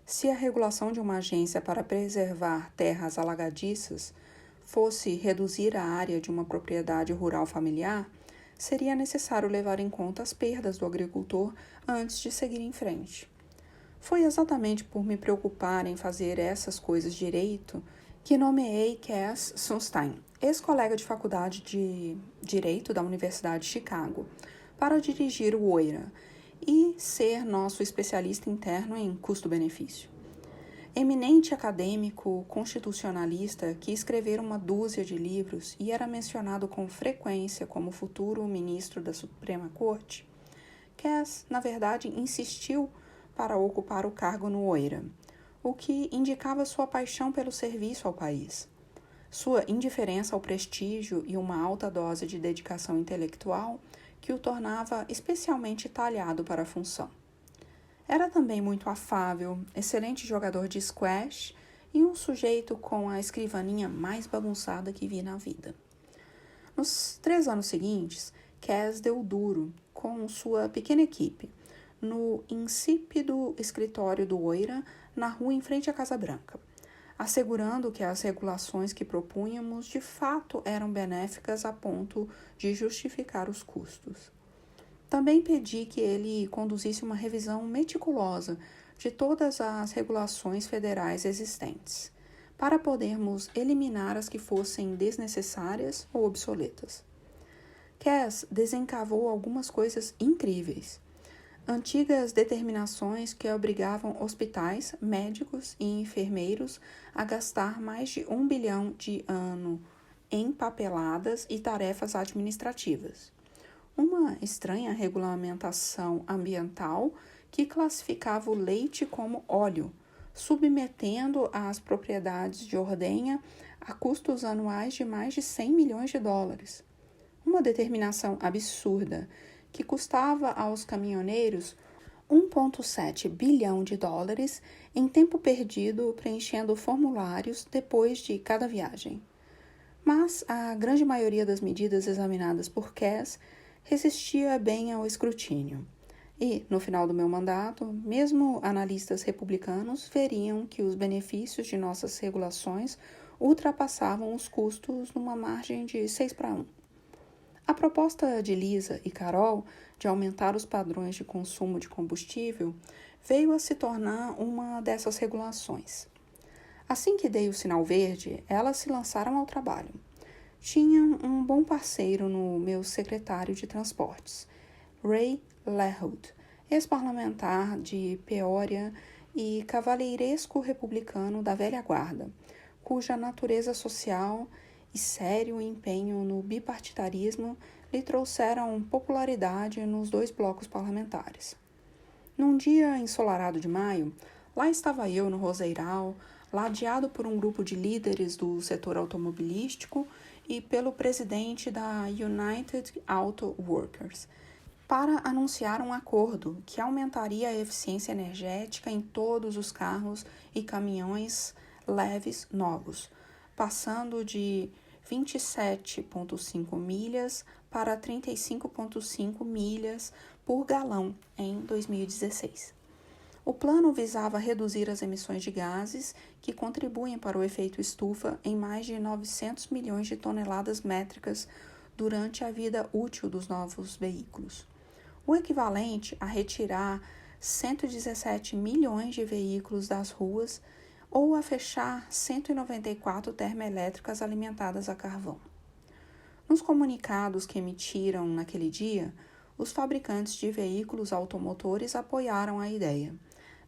Se a regulação de uma agência para preservar terras alagadiças fosse reduzir a área de uma propriedade rural familiar, seria necessário levar em conta as perdas do agricultor antes de seguir em frente. Foi exatamente por me preocupar em fazer essas coisas direito que nomeei Cass Sunstein, ex-colega de faculdade de Direito da Universidade de Chicago, para dirigir o OIRA e ser nosso especialista interno em custo-benefício. Eminente acadêmico constitucionalista que escrevera uma dúzia de livros e era mencionado com frequência como futuro ministro da Suprema Corte, Cass, na verdade, insistiu para ocupar o cargo no OIRA, o que indicava sua paixão pelo serviço ao país. Sua indiferença ao prestígio e uma alta dose de dedicação intelectual que o tornava especialmente talhado para a função. Era também muito afável, excelente jogador de squash e um sujeito com a escrivaninha mais bagunçada que vi na vida. Nos 3 anos seguintes, Cass deu duro com sua pequena equipe, no insípido escritório do OIRA, na rua em frente à Casa Branca, assegurando que as regulações que propunhamos de fato eram benéficas a ponto de justificar os custos. Também pedi que ele conduzisse uma revisão meticulosa de todas as regulações federais existentes, para podermos eliminar as que fossem desnecessárias ou obsoletas. Cass desencavou algumas coisas incríveis. Antigas determinações que obrigavam hospitais, médicos e enfermeiros a gastar mais de $1 bilhão de ano em papeladas e tarefas administrativas. Uma estranha regulamentação ambiental que classificava o leite como óleo, submetendo as propriedades de ordenha a custos anuais de mais de $100 milhões. Uma determinação absurda que custava aos caminhoneiros $1,7 bilhão em tempo perdido preenchendo formulários depois de cada viagem. Mas a grande maioria das medidas examinadas por Cass resistia bem ao escrutínio. E, no final do meu mandato, mesmo analistas republicanos veriam que os benefícios de nossas regulações ultrapassavam os custos numa margem de 6-1. A proposta de Lisa e Carol de aumentar os padrões de consumo de combustível veio a se tornar uma dessas regulações. Assim que dei o sinal verde, elas se lançaram ao trabalho. Tinham um bom parceiro no meu secretário de transportes, Ray LaHood, ex-parlamentar de Peoria e cavalheiresco republicano da velha guarda, cuja natureza social e sério empenho no bipartidarismo lhe trouxeram popularidade nos 2 blocos parlamentares. Num dia ensolarado de maio, lá estava eu no Roseiral, ladeado por um grupo de líderes do setor automobilístico e pelo presidente da United Auto Workers, para anunciar um acordo que aumentaria a eficiência energética em todos os carros e caminhões leves novos, passando de 27,5 milhas para 35,5 milhas por galão em 2016. O plano visava reduzir as emissões de gases que contribuem para o efeito estufa em mais de 900 milhões de toneladas métricas durante a vida útil dos novos veículos, o equivalente a retirar 117 milhões de veículos das ruas ou a fechar 194 termoelétricas alimentadas a carvão. Nos comunicados que emitiram naquele dia, os fabricantes de veículos automotores apoiaram a ideia,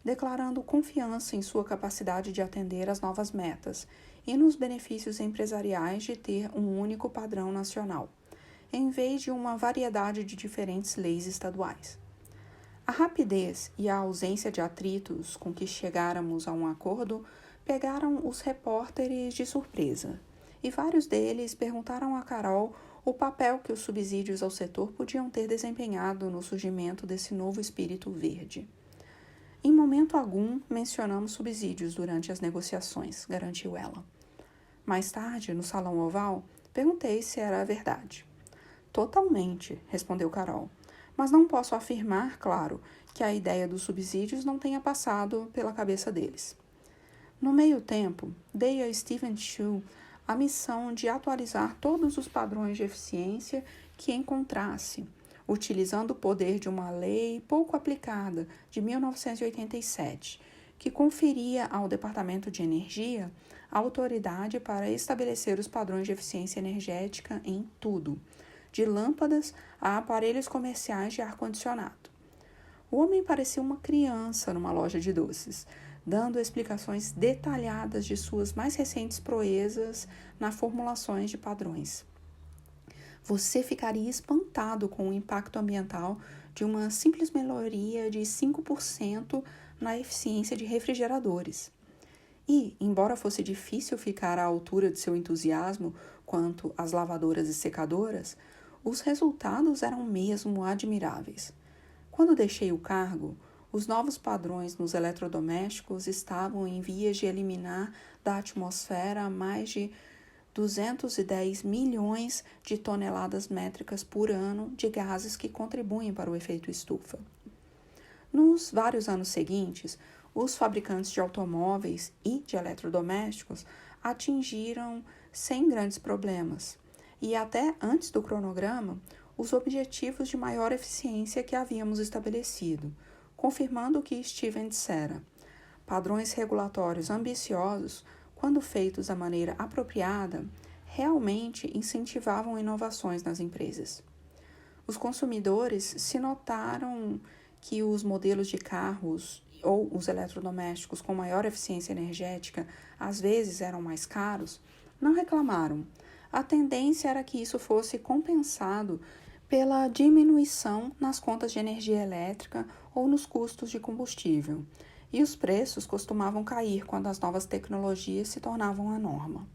declarando confiança em sua capacidade de atender às novas metas e nos benefícios empresariais de ter um único padrão nacional, em vez de uma variedade de diferentes leis estaduais. A rapidez e a ausência de atritos com que chegáramos a um acordo pegaram os repórteres de surpresa, e vários deles perguntaram a Carol o papel que os subsídios ao setor podiam ter desempenhado no surgimento desse novo espírito verde. Em momento algum mencionamos subsídios durante as negociações, garantiu ela. Mais tarde, no salão oval, perguntei se era verdade. Totalmente, respondeu Carol, mas não posso afirmar, claro, que a ideia dos subsídios não tenha passado pela cabeça deles. No meio tempo, dei a Steven Chu a missão de atualizar todos os padrões de eficiência que encontrasse, utilizando o poder de uma lei pouco aplicada de 1987, que conferia ao Departamento de Energia a autoridade para estabelecer os padrões de eficiência energética em tudo, de lâmpadas a aparelhos comerciais de ar-condicionado. O homem parecia uma criança numa loja de doces, dando explicações detalhadas de suas mais recentes proezas nas formulações de padrões. Você ficaria espantado com o impacto ambiental de uma simples melhoria de 5% na eficiência de refrigeradores. E, embora fosse difícil ficar à altura de seu entusiasmo quanto às lavadoras e secadoras, os resultados eram mesmo admiráveis. Quando deixei o cargo, os novos padrões nos eletrodomésticos estavam em vias de eliminar da atmosfera mais de 210 milhões de toneladas métricas por ano de gases que contribuem para o efeito estufa. Nos vários anos seguintes, os fabricantes de automóveis e de eletrodomésticos atingiram sem grandes problemas, e até antes do cronograma, os objetivos de maior eficiência que havíamos estabelecido, confirmando o que Steven dissera. Padrões regulatórios ambiciosos, quando feitos da maneira apropriada, realmente incentivavam inovações nas empresas. Os consumidores se notaram que os modelos de carros ou os eletrodomésticos com maior eficiência energética às vezes eram mais caros, não reclamaram. A tendência era que isso fosse compensado pela diminuição nas contas de energia elétrica ou nos custos de combustível, e os preços costumavam cair quando as novas tecnologias se tornavam a norma.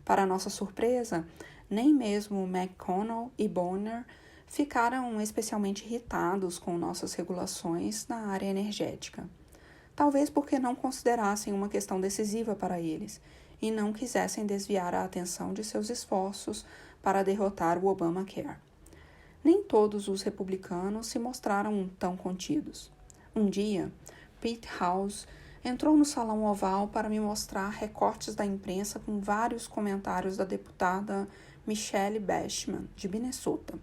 Para nossa surpresa, nem mesmo McConnell e Bonner ficaram especialmente irritados com nossas regulações na área energética. Talvez porque não considerassem uma questão decisiva para eles e não quisessem desviar a atenção de seus esforços para derrotar o Obamacare. Nem todos os republicanos se mostraram tão contidos. Um dia, Pete House entrou no salão oval para me mostrar recortes da imprensa com vários comentários da deputada Michelle Bachmann, de Minnesota,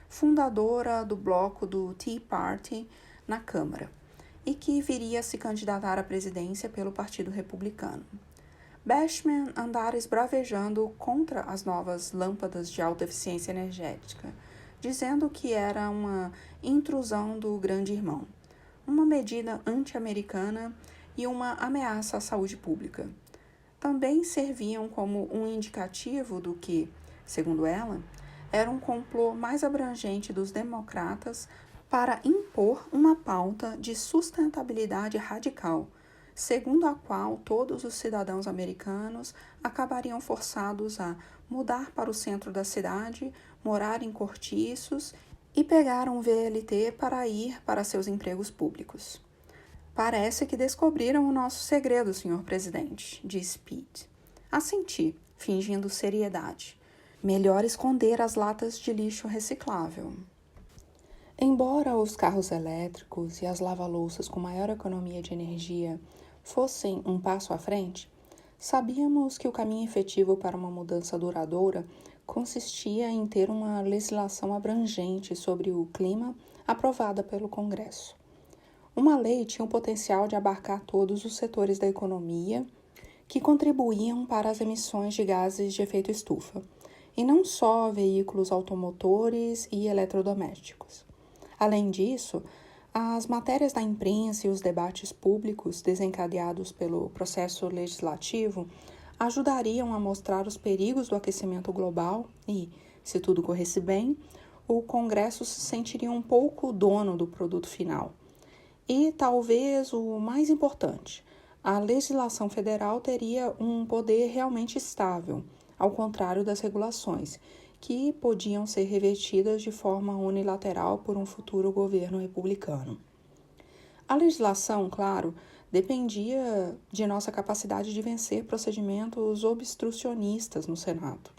fundadora do bloco do Tea Party na Câmara, e que viria a se candidatar à presidência pelo Partido Republicano. Bachmann andara esbravejando contra as novas lâmpadas de alta eficiência energética, dizendo que era uma intrusão do grande irmão, uma medida anti-americana e uma ameaça à saúde pública. Também serviam como um indicativo do que, segundo ela, era um complô mais abrangente dos democratas para impor uma pauta de sustentabilidade radical, segundo a qual todos os cidadãos americanos acabariam forçados a mudar para o centro da cidade, morar em cortiços e pegar um VLT para ir para seus empregos públicos. Parece que descobriram o nosso segredo, senhor presidente, disse Pete. Assenti, fingindo seriedade. Melhor esconder as latas de lixo reciclável. Embora os carros elétricos e as lava-louças com maior economia de energia fossem um passo à frente, sabíamos que o caminho efetivo para uma mudança duradoura consistia em ter uma legislação abrangente sobre o clima aprovada pelo Congresso. Uma lei tinha o potencial de abarcar todos os setores da economia que contribuíam para as emissões de gases de efeito estufa, e não só veículos automotores e eletrodomésticos. Além disso, as matérias da imprensa e os debates públicos desencadeados pelo processo legislativo ajudariam a mostrar os perigos do aquecimento global e, se tudo corresse bem, o Congresso se sentiria um pouco dono do produto final, E talvez o mais importante, a legislação federal teria um poder realmente estável, ao contrário das regulações, que podiam ser revertidas de forma unilateral por um futuro governo republicano. A legislação, claro, dependia de nossa capacidade de vencer procedimentos obstrucionistas no Senado.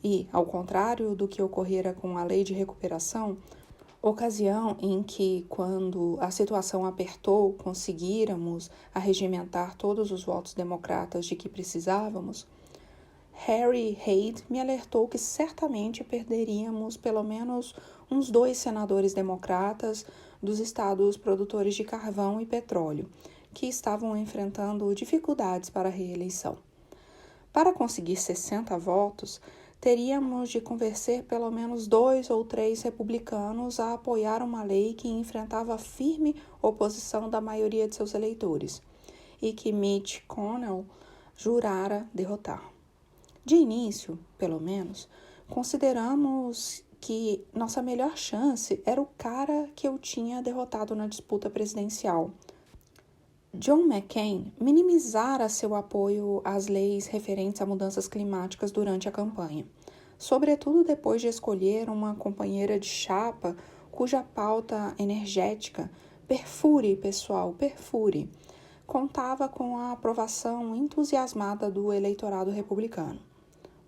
E, ao contrário do que ocorrera com a Lei de Recuperação, ocasião em que, quando a situação apertou, conseguíramos arregimentar todos os votos democratas de que precisávamos, Harry Reid me alertou que certamente perderíamos pelo menos uns 2 senadores democratas dos estados produtores de carvão e petróleo, que estavam enfrentando dificuldades para a reeleição. Para conseguir 60 votos, teríamos de convencer pelo menos 2 ou 3 republicanos a apoiar uma lei que enfrentava firme oposição da maioria de seus eleitores e que Mitch McConnell jurara derrotar. De início, pelo menos, consideramos que nossa melhor chance era o cara que eu tinha derrotado na disputa presidencial. John McCain minimizara seu apoio às leis referentes a mudanças climáticas durante a campanha, sobretudo depois de escolher uma companheira de chapa cuja pauta energética, perfure, pessoal, perfure, contava com a aprovação entusiasmada do eleitorado republicano.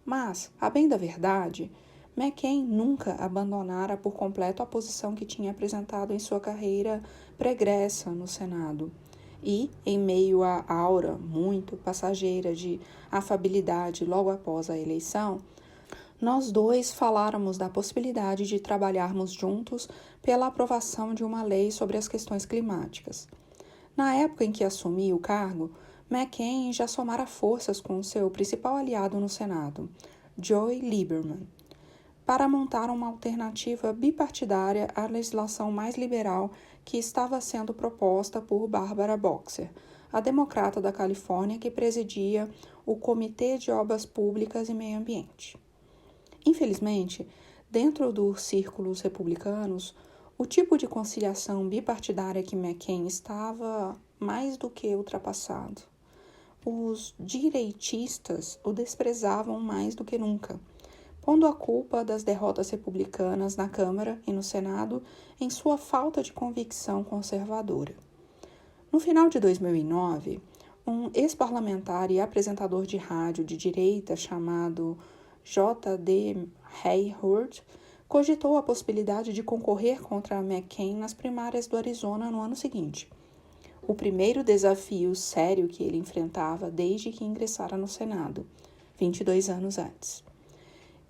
Mas, a bem da verdade, McCain nunca abandonara por completo a posição que tinha apresentado em sua carreira pregressa no Senado. E, em meio à aura muito passageira de afabilidade logo após a eleição, nós dois faláramos da possibilidade de trabalharmos juntos pela aprovação de uma lei sobre as questões climáticas. Na época em que assumi o cargo, McCain já somara forças com seu principal aliado no Senado, Joey Lieberman, para montar uma alternativa bipartidária à legislação mais liberal que estava sendo proposta por Barbara Boxer, a democrata da Califórnia que presidia o Comitê de Obras Públicas e Meio Ambiente. Infelizmente, dentro dos círculos republicanos, o tipo de conciliação bipartidária que McCain estava mais do que ultrapassado. Os direitistas o desprezavam mais do que nunca, pondo a culpa das derrotas republicanas na Câmara e no Senado em sua falta de convicção conservadora. No final de 2009, um ex-parlamentar e apresentador de rádio de direita chamado J.D. Hayhourt cogitou a possibilidade de concorrer contra McCain nas primárias do Arizona no ano seguinte, o primeiro desafio sério que ele enfrentava desde que ingressara no Senado, 22 anos antes.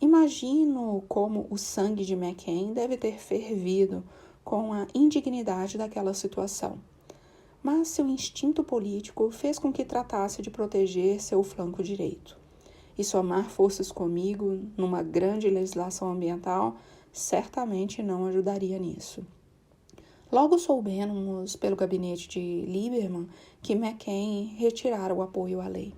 Imagino como o sangue de McCain deve ter fervido com a indignidade daquela situação. Mas seu instinto político fez com que tratasse de proteger seu flanco direito. E somar forças comigo numa grande legislação ambiental certamente não ajudaria nisso. Logo soubemos, pelo gabinete de Lieberman, que McCain retirara o apoio à lei.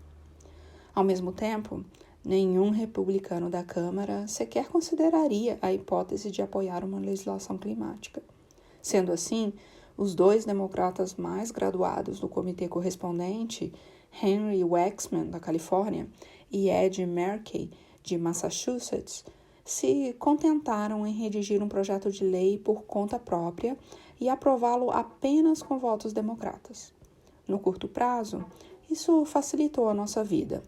Ao mesmo tempo, nenhum republicano da Câmara sequer consideraria a hipótese de apoiar uma legislação climática. Sendo assim, os 2 democratas mais graduados do comitê correspondente, Henry Waxman, da Califórnia, e Ed Markey, de Massachusetts, se contentaram em redigir um projeto de lei por conta própria e aprová-lo apenas com votos democratas. No curto prazo, isso facilitou a nossa vida.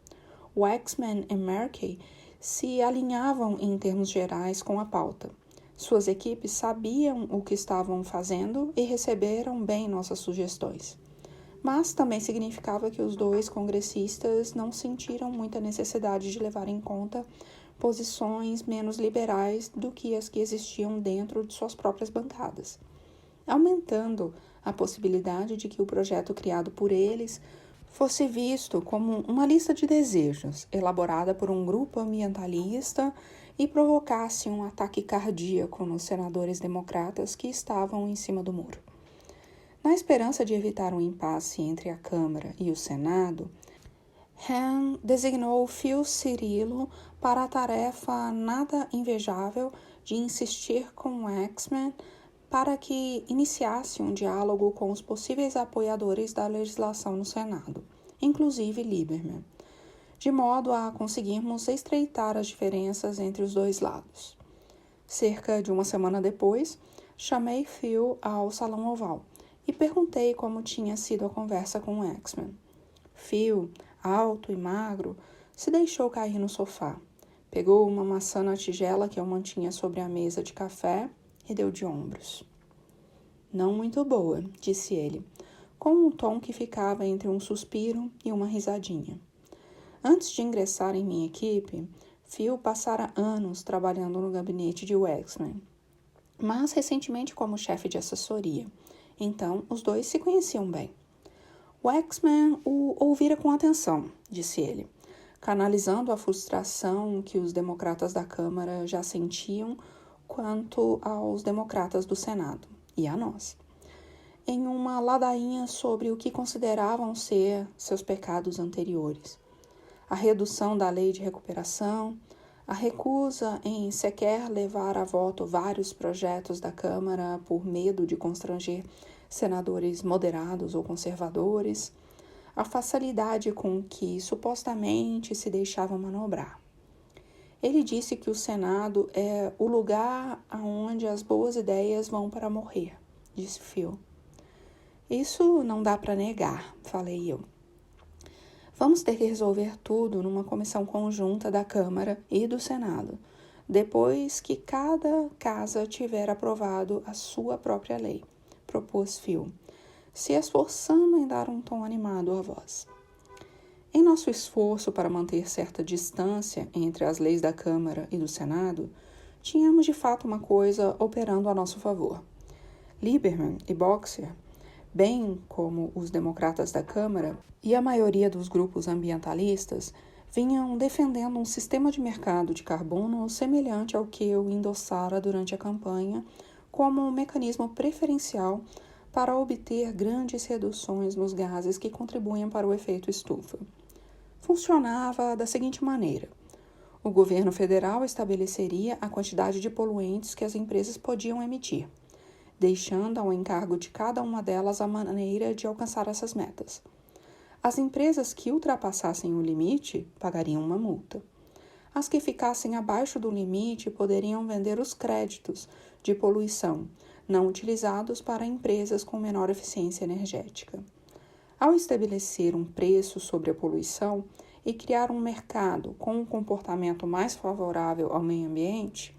Waxman e Markey se alinhavam em termos gerais com a pauta. Suas equipes sabiam o que estavam fazendo e receberam bem nossas sugestões. Mas também significava que os 2 congressistas não sentiram muita necessidade de levar em conta posições menos liberais do que as que existiam dentro de suas próprias bancadas, aumentando a possibilidade de que o projeto criado por eles fosse visto como uma lista de desejos elaborada por um grupo ambientalista e provocasse um ataque cardíaco nos senadores democratas que estavam em cima do muro. Na esperança de evitar um impasse entre a Câmara e o Senado, Han designou Phil Cirillo para a tarefa nada invejável de insistir com Waxman para que iniciasse um diálogo com os possíveis apoiadores da legislação no Senado, inclusive Lieberman, de modo a conseguirmos estreitar as diferenças entre os dois lados. Cerca de uma semana depois, chamei Phil ao Salão Oval e perguntei como tinha sido a conversa com o Axman. Phil, alto e magro, se deixou cair no sofá, pegou uma maçã na tigela que eu mantinha sobre a mesa de café e deu de ombros. Não muito boa, disse ele, com um tom que ficava entre um suspiro e uma risadinha. Antes de ingressar em minha equipe, Phil passara anos trabalhando no gabinete de Waxman, mas recentemente como chefe de assessoria. Então, os dois se conheciam bem. Waxman o ouvira com atenção, disse ele, canalizando a frustração que os democratas da Câmara já sentiam quanto aos democratas do Senado, e a nós, em uma ladainha sobre o que consideravam ser seus pecados anteriores. A redução da lei de recuperação, a recusa em sequer levar a voto vários projetos da Câmara por medo de constranger senadores moderados ou conservadores, a facilidade com que supostamente se deixava manobrar. Ele disse que o Senado é o lugar onde as boas ideias vão para morrer, disse Phil. Isso não dá para negar, falei eu. Vamos ter que resolver tudo numa comissão conjunta da Câmara e do Senado, depois que cada casa tiver aprovado a sua própria lei, propôs Phil, se esforçando em dar um tom animado à voz. Em nosso esforço para manter certa distância entre as leis da Câmara e do Senado, tínhamos de fato uma coisa operando a nosso favor. Lieberman e Boxer, bem como os democratas da Câmara e a maioria dos grupos ambientalistas, vinham defendendo um sistema de mercado de carbono semelhante ao que eu endossara durante a campanha como um mecanismo preferencial para obter grandes reduções nos gases que contribuem para o efeito estufa. Funcionava da seguinte maneira: o governo federal estabeleceria a quantidade de poluentes que as empresas podiam emitir, deixando ao encargo de cada uma delas a maneira de alcançar essas metas. As empresas que ultrapassassem o limite pagariam uma multa. As que ficassem abaixo do limite poderiam vender os créditos de poluição, não utilizados para empresas com menor eficiência energética. Ao estabelecer um preço sobre a poluição e criar um mercado com um comportamento mais favorável ao meio ambiente,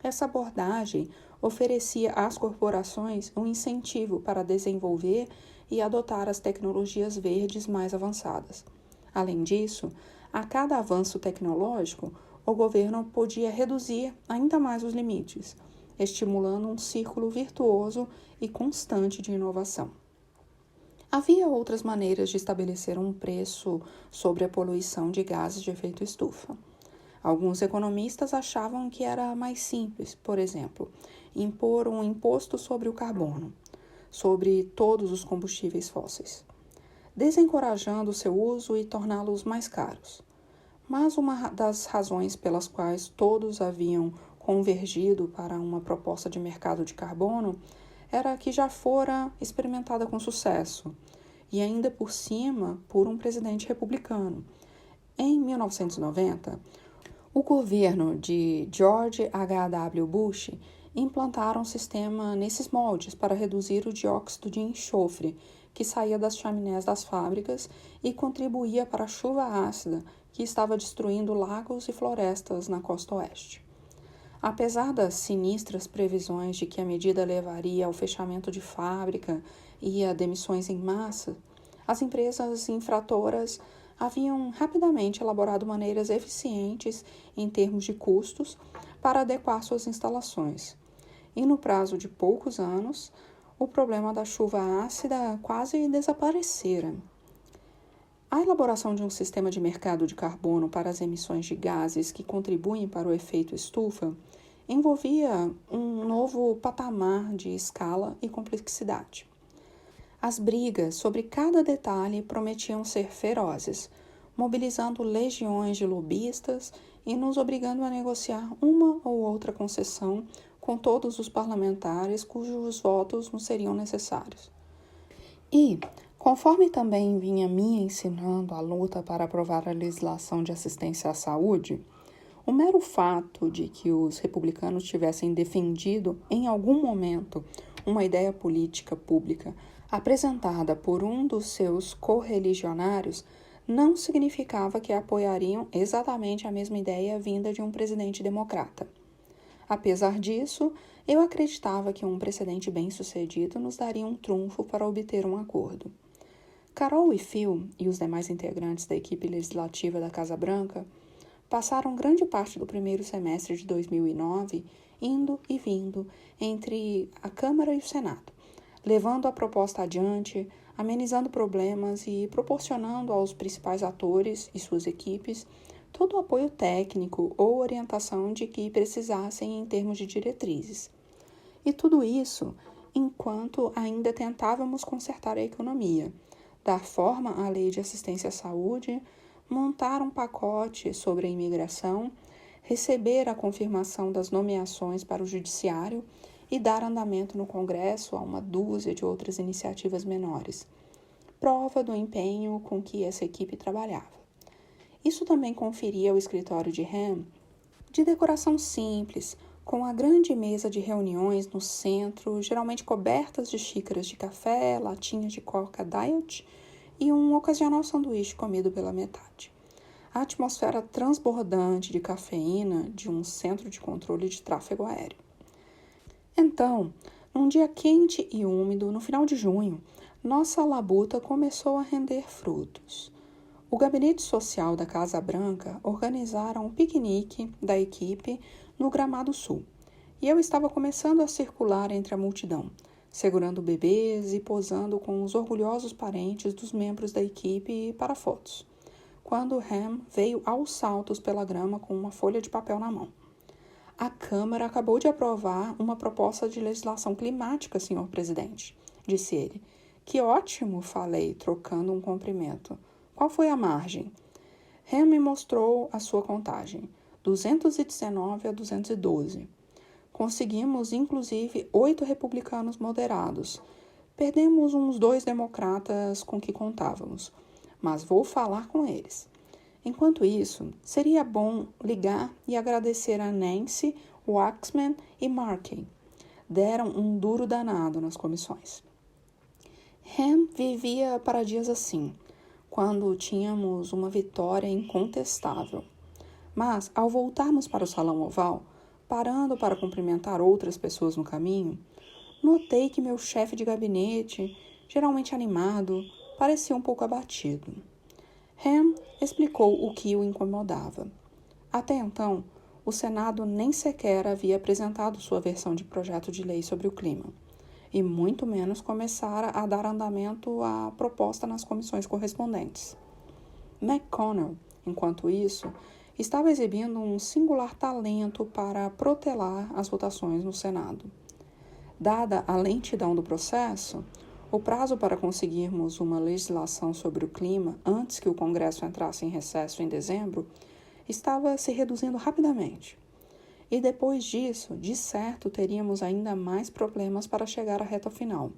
essa abordagem oferecia às corporações um incentivo para desenvolver e adotar as tecnologias verdes mais avançadas. Além disso, a cada avanço tecnológico, o governo podia reduzir ainda mais os limites, estimulando um círculo virtuoso e constante de inovação. Havia outras maneiras de estabelecer um preço sobre a poluição de gases de efeito estufa. Alguns economistas achavam que era mais simples, por exemplo, impor um imposto sobre o carbono, sobre todos os combustíveis fósseis, desencorajando o seu uso e torná-los mais caros. Mas uma das razões pelas quais todos haviam convergido para uma proposta de mercado de carbono era que já fora experimentada com sucesso, e ainda por cima por um presidente republicano. Em 1990, o governo de George H.W. Bush implantaram um sistema nesses moldes para reduzir o dióxido de enxofre que saía das chaminés das fábricas e contribuía para a chuva ácida que estava destruindo lagos e florestas na costa oeste. Apesar das sinistras previsões de que a medida levaria ao fechamento de fábrica e a demissões em massa, as empresas infratoras haviam rapidamente elaborado maneiras eficientes em termos de custos para adequar suas instalações. E no prazo de poucos anos, o problema da chuva ácida quase desaparecera. A elaboração de um sistema de mercado de carbono para as emissões de gases que contribuem para o efeito estufa envolvia um novo patamar de escala e complexidade. As brigas sobre cada detalhe prometiam ser ferozes, mobilizando legiões de lobistas e nos obrigando a negociar uma ou outra concessão com todos os parlamentares cujos votos não seriam necessários. E, conforme também vinha me ensinando a luta para aprovar a legislação de assistência à saúde, o mero fato de que os republicanos tivessem defendido em algum momento uma ideia política pública apresentada por um dos seus correligionários não significava que apoiariam exatamente a mesma ideia vinda de um presidente democrata. Apesar disso, eu acreditava que um precedente bem-sucedido nos daria um trunfo para obter um acordo. Carol e Phil e os demais integrantes da equipe legislativa da Casa Branca passaram grande parte do primeiro semestre de 2009 indo e vindo entre a Câmara e o Senado, levando a proposta adiante, amenizando problemas e proporcionando aos principais atores e suas equipes todo o apoio técnico ou orientação de que precisassem em termos de diretrizes. E tudo isso enquanto ainda tentávamos consertar a economia, dar forma à lei de assistência à saúde, montar um pacote sobre a imigração, receber a confirmação das nomeações para o judiciário e dar andamento no Congresso a uma dúzia de outras iniciativas menores. Prova do empenho com que essa equipe trabalhava. Isso também conferia ao escritório de Ham de decoração simples, com a grande mesa de reuniões no centro, geralmente cobertas de xícaras de café, latinhas de Coca Diet e um ocasional sanduíche comido pela metade. A atmosfera transbordante de cafeína de um centro de controle de tráfego aéreo. Então, num dia quente e úmido, no final de junho, nossa labuta começou a render frutos. O gabinete social da Casa Branca organizara um piquenique da equipe no Gramado Sul, e eu estava começando a circular entre a multidão, segurando bebês e posando com os orgulhosos parentes dos membros da equipe para fotos, quando Ham veio aos saltos pela grama com uma folha de papel na mão. A Câmara acabou de aprovar uma proposta de legislação climática, senhor presidente, disse ele. Que ótimo, falei, trocando um cumprimento. Qual foi a margem? Ham me mostrou a sua contagem, 219 a 212. Conseguimos, inclusive, 8 republicanos moderados. Perdemos uns 2 democratas com que contávamos, mas vou falar com eles. Enquanto isso, seria bom ligar e agradecer a Nancy, Waxman e Markey. Deram um duro danado nas comissões. Ham vivia para dias assim, quando tínhamos uma vitória incontestável. Mas, ao voltarmos para o salão oval, parando para cumprimentar outras pessoas no caminho, notei que meu chefe de gabinete, geralmente animado, parecia um pouco abatido. Ham explicou o que o incomodava. Até então, o Senado nem sequer havia apresentado sua versão de projeto de lei sobre o clima, e muito menos começara a dar andamento à proposta nas comissões correspondentes. McConnell, enquanto isso, estava exibindo um singular talento para protelar as votações no Senado. Dada a lentidão do processo, o prazo para conseguirmos uma legislação sobre o clima antes que o Congresso entrasse em recesso em dezembro estava se reduzindo rapidamente. E depois disso, de certo, teríamos ainda mais problemas para chegar à reta final,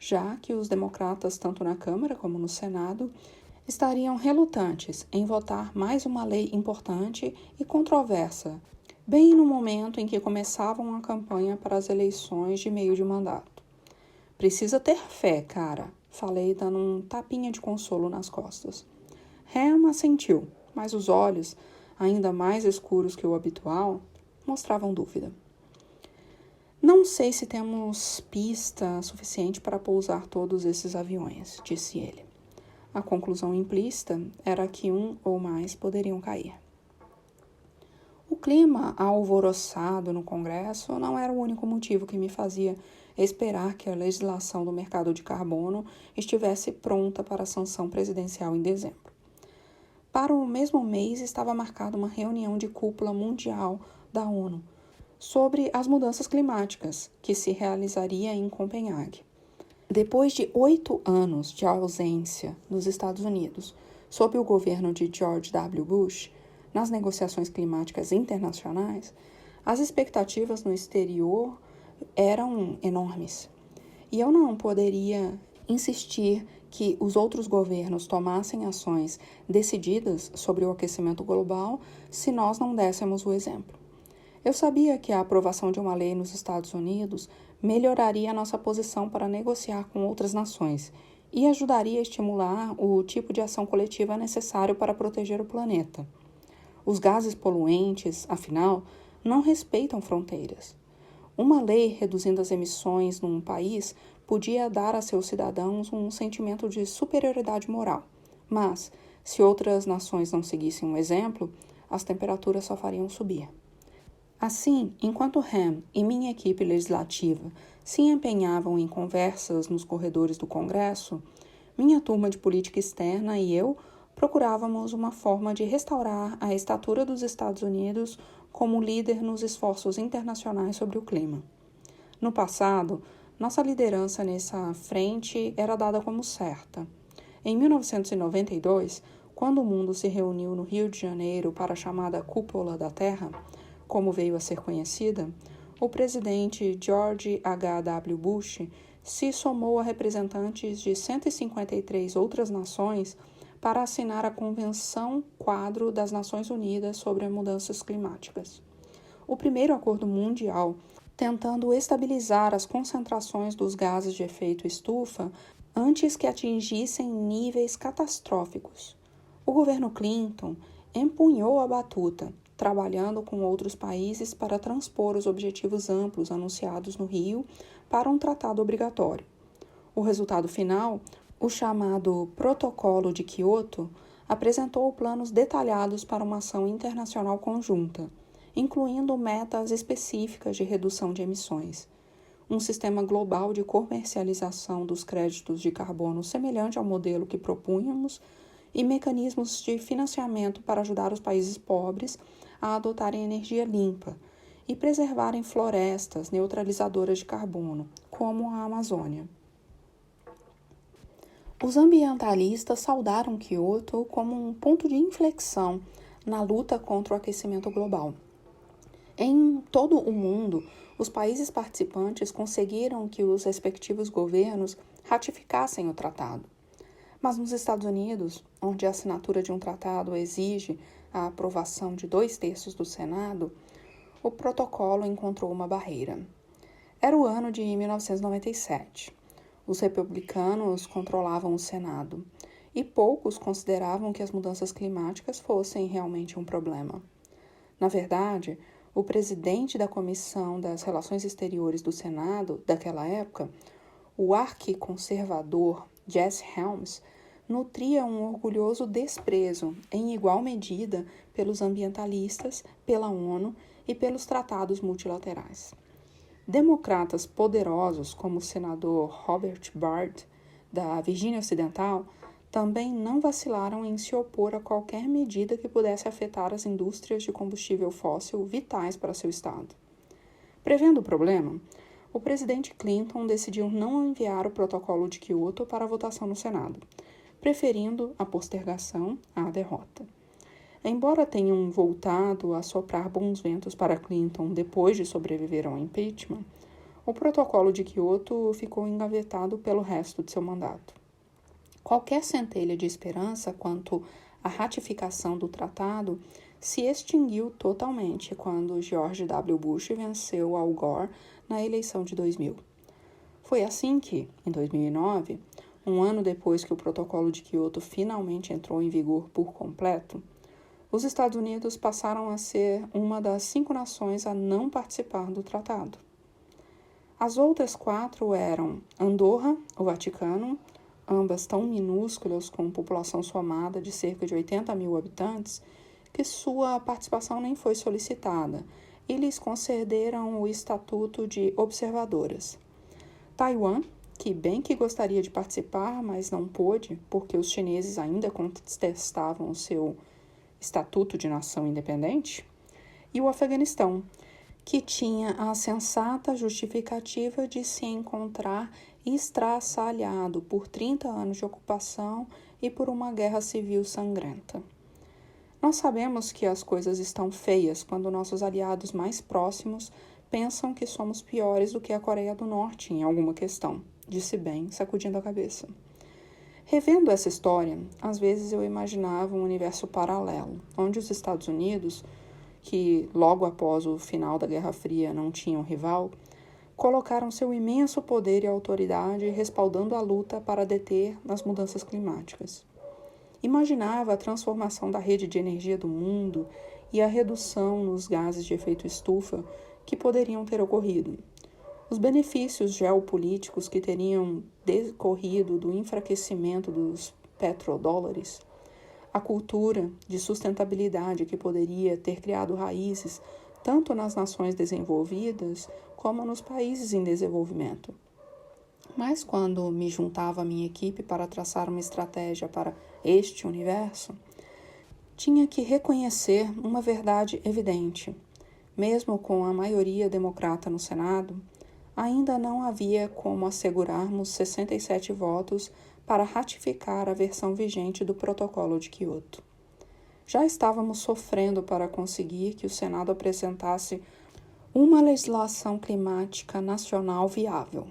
já que os democratas, tanto na Câmara como no Senado, estariam relutantes em votar mais uma lei importante e controversa, bem no momento em que começavam a campanha para as eleições de meio de mandato. Precisa ter fé, cara, falei dando um tapinha de consolo nas costas. Ham assentiu, mas os olhos, ainda mais escuros que o habitual, mostravam dúvida. Não sei se temos pista suficiente para pousar todos esses aviões, disse ele. A conclusão implícita era que um ou mais poderiam cair. O clima alvoroçado no Congresso não era o único motivo que me fazia esperar que a legislação do mercado de carbono estivesse pronta para a sanção presidencial em dezembro. Para o mesmo mês estava marcada uma reunião de cúpula mundial da ONU sobre as mudanças climáticas, que se realizaria em Copenhague. Depois de 8 anos de ausência nos Estados Unidos, sob o governo de George W. Bush, nas negociações climáticas internacionais, As expectativas no exterior eram enormes. E eu não poderia insistir que os outros governos tomassem ações decididas sobre o aquecimento global se nós não dessemos o exemplo. Eu sabia que a aprovação de uma lei nos Estados Unidos melhoraria a nossa posição para negociar com outras nações e ajudaria a estimular o tipo de ação coletiva necessário para proteger o planeta. Os gases poluentes, afinal, não respeitam fronteiras. Uma lei reduzindo as emissões num país podia dar a seus cidadãos um sentimento de superioridade moral, mas, se outras nações não seguissem o exemplo, as temperaturas só fariam subir. Assim, enquanto Ham e minha equipe legislativa se empenhavam em conversas nos corredores do Congresso, minha turma de política externa e eu procurávamos uma forma de restaurar a estatura dos Estados Unidos como líder nos esforços internacionais sobre o clima. No passado, nossa liderança nessa frente era dada como certa. Em 1992, quando o mundo se reuniu no Rio de Janeiro para a chamada Cúpula da Terra, como veio a ser conhecida, o presidente George H.W. Bush se somou a representantes de 153 outras nações para assinar a Convenção Quadro das Nações Unidas sobre Mudanças Climáticas. O primeiro acordo mundial tentando estabilizar as concentrações dos gases de efeito estufa antes que atingissem níveis catastróficos. O governo Clinton empunhou a batuta, trabalhando com outros países para transpor os objetivos amplos anunciados no Rio para um tratado obrigatório. O resultado final, o chamado Protocolo de Quioto, apresentou planos detalhados para uma ação internacional conjunta, incluindo metas específicas de redução de emissões, um sistema global de comercialização dos créditos de carbono semelhante ao modelo que propunhamos e mecanismos de financiamento para ajudar os países pobres a adotarem energia limpa e preservarem florestas neutralizadoras de carbono, como a Amazônia. Os ambientalistas saudaram Kyoto como um ponto de inflexão na luta contra o aquecimento global. Em todo o mundo, os países participantes conseguiram que os respectivos governos ratificassem o tratado. Mas nos Estados Unidos, onde a assinatura de um tratado exige a aprovação de 2/3 do Senado, o protocolo encontrou uma barreira. Era o ano de 1997. Os republicanos controlavam o Senado e poucos consideravam que as mudanças climáticas fossem realmente um problema. Na verdade, o presidente da Comissão das Relações Exteriores do Senado, daquela época, o arquiconservador Jesse Helms, nutria um orgulhoso desprezo, em igual medida, pelos ambientalistas, pela ONU e pelos tratados multilaterais. Democratas poderosos, como o senador Robert Byrd, da Virgínia Ocidental, também não vacilaram em se opor a qualquer medida que pudesse afetar as indústrias de combustível fóssil vitais para seu estado. Prevendo o problema, o presidente Clinton decidiu não enviar o protocolo de Kyoto para votação no Senado, preferindo a postergação à derrota. Embora tenham voltado a soprar bons ventos para Clinton depois de sobreviver ao impeachment, o protocolo de Kyoto ficou engavetado pelo resto de seu mandato. Qualquer centelha de esperança quanto à ratificação do tratado se extinguiu totalmente quando George W. Bush venceu Al Gore na eleição de 2000. Foi assim que, em 2009, um ano depois que o protocolo de Kyoto finalmente entrou em vigor por completo, os Estados Unidos passaram a ser uma das 5 nações a não participar do tratado. As outras 4 eram Andorra, o Vaticano, ambas tão minúsculas com população somada de cerca de 80 mil habitantes, que sua participação nem foi solicitada, e lhes concederam o estatuto de observadoras. Taiwan, que bem que gostaria de participar, mas não pôde, porque os chineses ainda contestavam o seu estatuto de nação independente, e o Afeganistão, que tinha a sensata justificativa de se encontrar estraçalhado por 30 anos de ocupação e por uma guerra civil sangrenta. Nós sabemos que as coisas estão feias quando nossos aliados mais próximos pensam que somos piores do que a Coreia do Norte em alguma questão, disse Ben, sacudindo a cabeça. Revendo essa história, às vezes eu imaginava um universo paralelo, onde os Estados Unidos, que logo após o final da Guerra Fria não tinham rival, colocaram seu imenso poder e autoridade respaldando a luta para deter as mudanças climáticas. Imaginava a transformação da rede de energia do mundo e a redução nos gases de efeito estufa que poderiam ter ocorrido. Os benefícios geopolíticos que teriam decorrido do enfraquecimento dos petrodólares, a cultura de sustentabilidade que poderia ter criado raízes tanto nas nações desenvolvidas como nos países em desenvolvimento. Mas quando me juntava à minha equipe para traçar uma estratégia para este universo, tinha que reconhecer uma verdade evidente. Mesmo com a maioria democrata no Senado, ainda não havia como assegurarmos 67 votos para ratificar a versão vigente do Protocolo de Quioto. Já estávamos sofrendo para conseguir que o Senado apresentasse uma legislação climática nacional viável.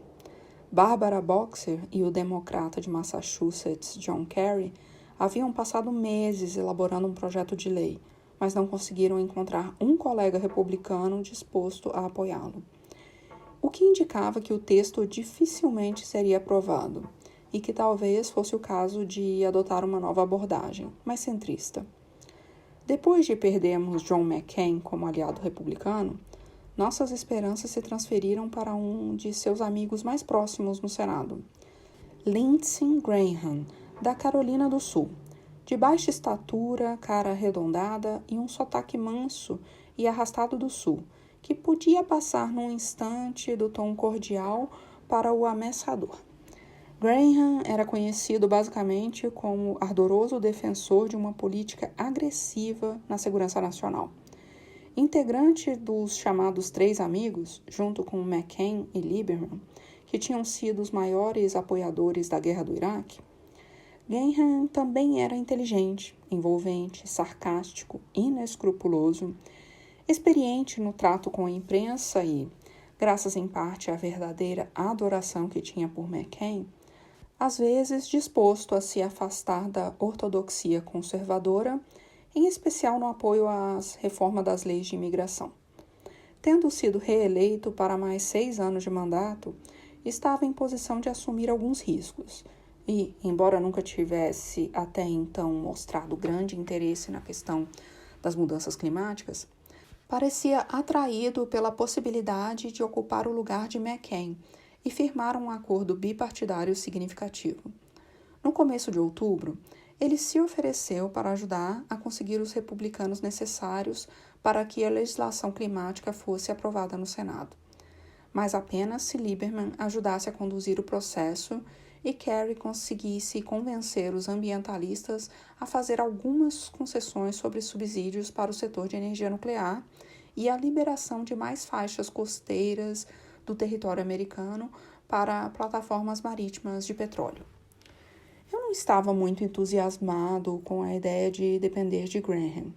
Barbara Boxer e o democrata de Massachusetts, John Kerry, haviam passado meses elaborando um projeto de lei, mas não conseguiram encontrar um colega republicano disposto a apoiá-lo. O que indicava que o texto dificilmente seria aprovado e que talvez fosse o caso de adotar uma nova abordagem, mais centrista. Depois de perdermos John McCain como aliado republicano, nossas esperanças se transferiram para um de seus amigos mais próximos no Senado, Lindsey Graham, da Carolina do Sul, de baixa estatura, cara arredondada e um sotaque manso e arrastado do Sul, que podia passar num instante do tom cordial para o ameaçador. Graham era conhecido basicamente como ardoroso defensor de uma política agressiva na segurança nacional. Integrante dos chamados Três Amigos, junto com McCain e Lieberman, que tinham sido os maiores apoiadores da guerra do Iraque, Graham também era inteligente, envolvente, sarcástico, inescrupuloso, experiente no trato com a imprensa e, graças em parte à verdadeira adoração que tinha por McCain, às vezes disposto a se afastar da ortodoxia conservadora, em especial no apoio às reformas das leis de imigração. Tendo sido reeleito para mais 6 anos de mandato, estava em posição de assumir alguns riscos e, embora nunca tivesse até então mostrado grande interesse na questão das mudanças climáticas, parecia atraído pela possibilidade de ocupar o lugar de McCain e firmar um acordo bipartidário significativo. No começo de outubro, ele se ofereceu para ajudar a conseguir os republicanos necessários para que a legislação climática fosse aprovada no Senado. Mas apenas se Lieberman ajudasse a conduzir o processo e Kerry conseguisse convencer os ambientalistas a fazer algumas concessões sobre subsídios para o setor de energia nuclear e a liberação de mais faixas costeiras do território americano para plataformas marítimas de petróleo. Eu não estava muito entusiasmado com a ideia de depender de Graham.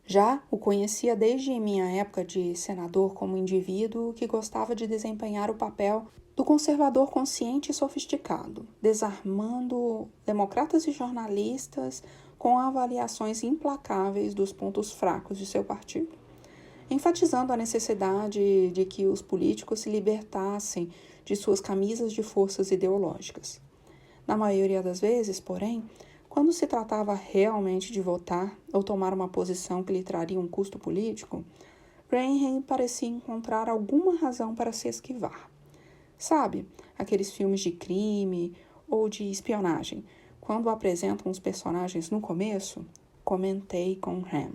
Já o conhecia desde minha época de senador como indivíduo que gostava de desempenhar o papel do conservador consciente e sofisticado, desarmando democratas e jornalistas com avaliações implacáveis dos pontos fracos de seu partido, enfatizando a necessidade de que os políticos se libertassem de suas camisas de forças ideológicas. Na maioria das vezes, porém, quando se tratava realmente de votar ou tomar uma posição que lhe traria um custo político, Graham parecia encontrar alguma razão para se esquivar. Sabe, aqueles filmes de crime ou de espionagem, quando apresentam os personagens no começo? Comentei com Ham.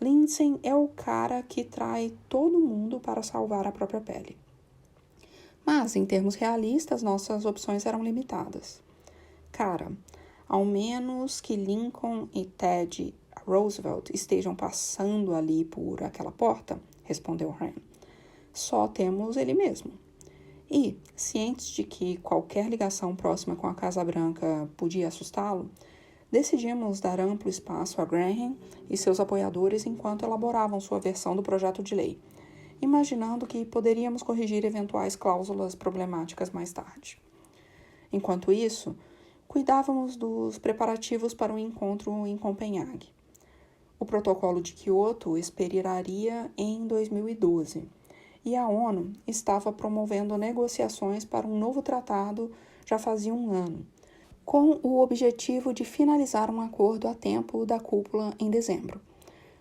Lindsey é o cara que trai todo mundo para salvar a própria pele. Mas, em termos realistas, nossas opções eram limitadas. Cara, ao menos que Lincoln e Ted Roosevelt estejam passando ali por aquela porta, respondeu Ham. Só temos ele mesmo. E, cientes de que qualquer ligação próxima com a Casa Branca podia assustá-lo, decidimos dar amplo espaço a Graham e seus apoiadores enquanto elaboravam sua versão do projeto de lei, imaginando que poderíamos corrigir eventuais cláusulas problemáticas mais tarde. Enquanto isso, cuidávamos dos preparativos para o encontro em Copenhague. O protocolo de Kyoto expiraria em 2012 e a ONU estava promovendo negociações para um novo tratado já fazia um ano, com o objetivo de finalizar um acordo a tempo da cúpula em dezembro.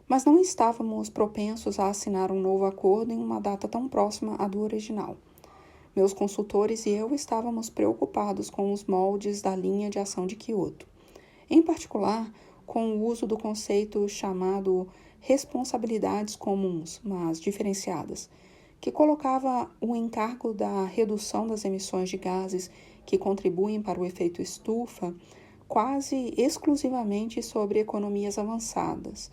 Mas não estávamos propensos a assinar um novo acordo em uma data tão próxima à do original. Meus consultores e eu estávamos preocupados com os moldes da linha de ação de Kyoto, em particular com o uso do conceito chamado responsabilidades comuns, mas diferenciadas, que colocava o encargo da redução das emissões de gases que contribuem para o efeito estufa quase exclusivamente sobre economias avançadas,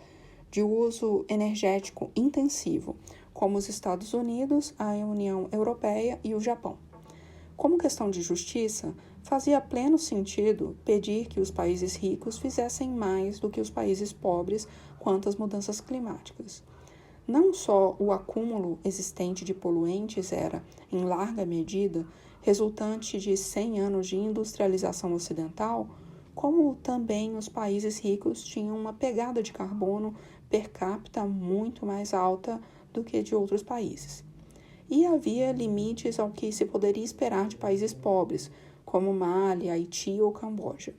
de uso energético intensivo, como os Estados Unidos, a União Europeia e o Japão. Como questão de justiça, fazia pleno sentido pedir que os países ricos fizessem mais do que os países pobres quanto às mudanças climáticas. Não só o acúmulo existente de poluentes era, em larga medida, resultante de 100 anos de industrialização ocidental, como também os países ricos tinham uma pegada de carbono per capita muito mais alta do que de outros países. E havia limites ao que se poderia esperar de países pobres, como Mali, Haiti ou Camboja.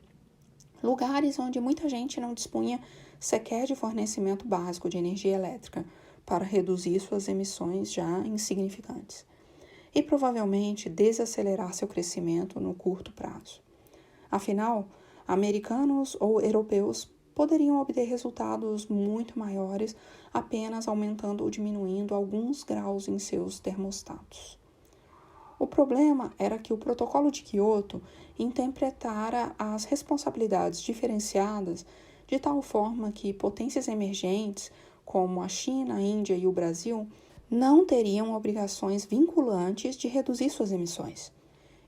Lugares onde muita gente não dispunha sequer de fornecimento básico de energia elétrica para reduzir suas emissões já insignificantes e provavelmente desacelerar seu crescimento no curto prazo. Afinal, americanos ou europeus poderiam obter resultados muito maiores apenas aumentando ou diminuindo alguns graus em seus termostatos. O problema era que o protocolo de Kyoto interpretara as responsabilidades diferenciadas de tal forma que potências emergentes, como a China, a Índia e o Brasil, não teriam obrigações vinculantes de reduzir suas emissões.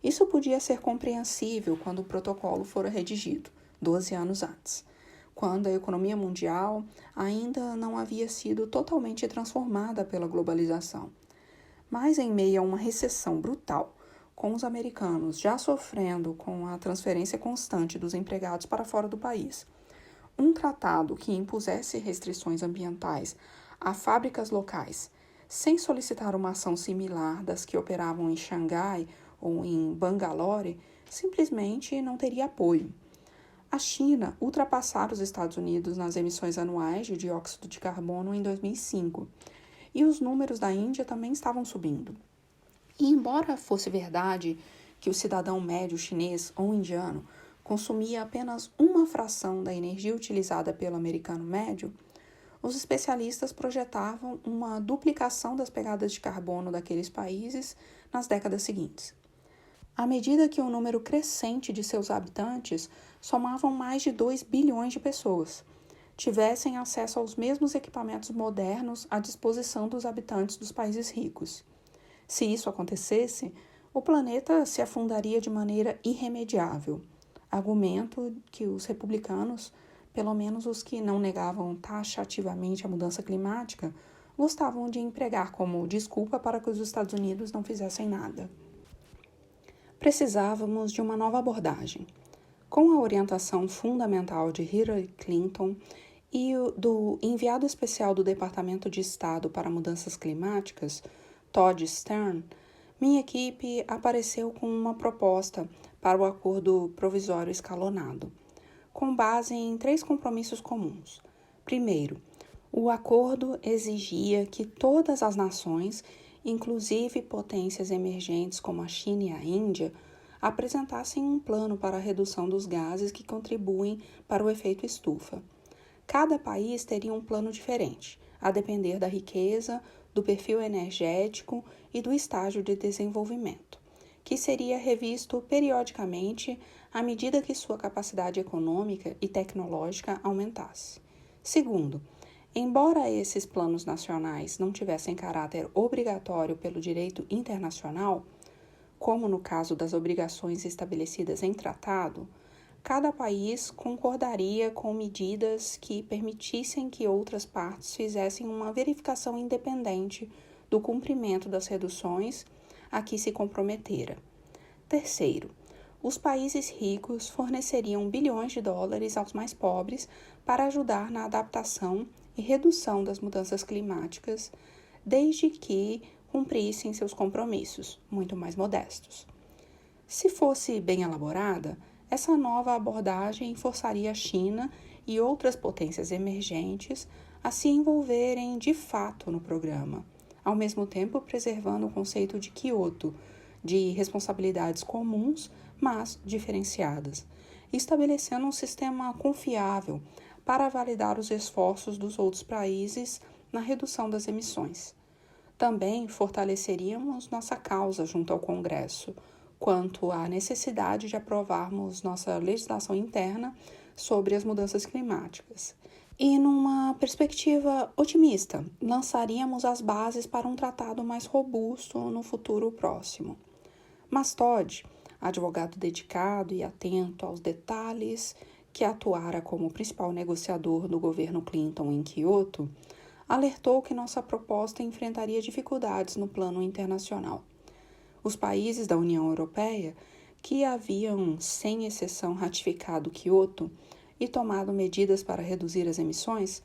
Isso podia ser compreensível quando o protocolo fora redigido, 12 anos antes, quando a economia mundial ainda não havia sido totalmente transformada pela globalização. Mas em meio a uma recessão brutal, com os americanos já sofrendo com a transferência constante dos empregados para fora do país, um tratado que impusesse restrições ambientais a fábricas locais, sem solicitar uma ação similar das que operavam em Xangai ou em Bangalore, simplesmente não teria apoio. A China ultrapassara os Estados Unidos nas emissões anuais de dióxido de carbono em 2005, e os números da Índia também estavam subindo. E embora fosse verdade que o cidadão médio chinês ou indiano consumia apenas uma fração da energia utilizada pelo americano médio, os especialistas projetavam uma duplicação das pegadas de carbono daqueles países nas décadas seguintes. À medida que o número crescente de seus habitantes somavam mais de 2 bilhões de pessoas, tivessem acesso aos mesmos equipamentos modernos à disposição dos habitantes dos países ricos. Se isso acontecesse, o planeta se afundaria de maneira irremediável, argumento que os republicanos, pelo menos os que não negavam taxativamente a mudança climática, gostavam de empregar como desculpa para que os Estados Unidos não fizessem nada. Precisávamos de uma nova abordagem. Com a orientação fundamental de Hillary Clinton e do enviado especial do Departamento de Estado para Mudanças Climáticas, Todd Stern, minha equipe apareceu com uma proposta para o acordo provisório escalonado, com base em 3 compromissos comuns. Primeiro, o acordo exigia que todas as nações, inclusive potências emergentes como a China e a Índia, apresentassem um plano para a redução dos gases que contribuem para o efeito estufa. Cada país teria um plano diferente, a depender da riqueza, do perfil energético e do estágio de desenvolvimento, que seria revisto periodicamente à medida que sua capacidade econômica e tecnológica aumentasse. Segundo, embora esses planos nacionais não tivessem caráter obrigatório pelo direito internacional, como no caso das obrigações estabelecidas em tratado, cada país concordaria com medidas que permitissem que outras partes fizessem uma verificação independente do cumprimento das reduções a que se comprometera. Terceiro, os países ricos forneceriam bilhões de dólares aos mais pobres para ajudar na adaptação e redução das mudanças climáticas, desde que cumprissem seus compromissos, muito mais modestos. Se fosse bem elaborada, essa nova abordagem forçaria a China e outras potências emergentes a se envolverem de fato no programa, ao mesmo tempo preservando o conceito de Kyoto, de responsabilidades comuns, mas diferenciadas, e estabelecendo um sistema confiável para validar os esforços dos outros países na redução das emissões. Também fortaleceríamos nossa causa junto ao Congresso, quanto à necessidade de aprovarmos nossa legislação interna sobre as mudanças climáticas. E, numa perspectiva otimista, lançaríamos as bases para um tratado mais robusto no futuro próximo. Mas Todd, advogado dedicado e atento aos detalhes, que atuara como principal negociador do governo Clinton em Kyoto, alertou que nossa proposta enfrentaria dificuldades no plano internacional. Os países da União Europeia, que haviam, sem exceção, ratificado Kyoto e tomado medidas para reduzir as emissões,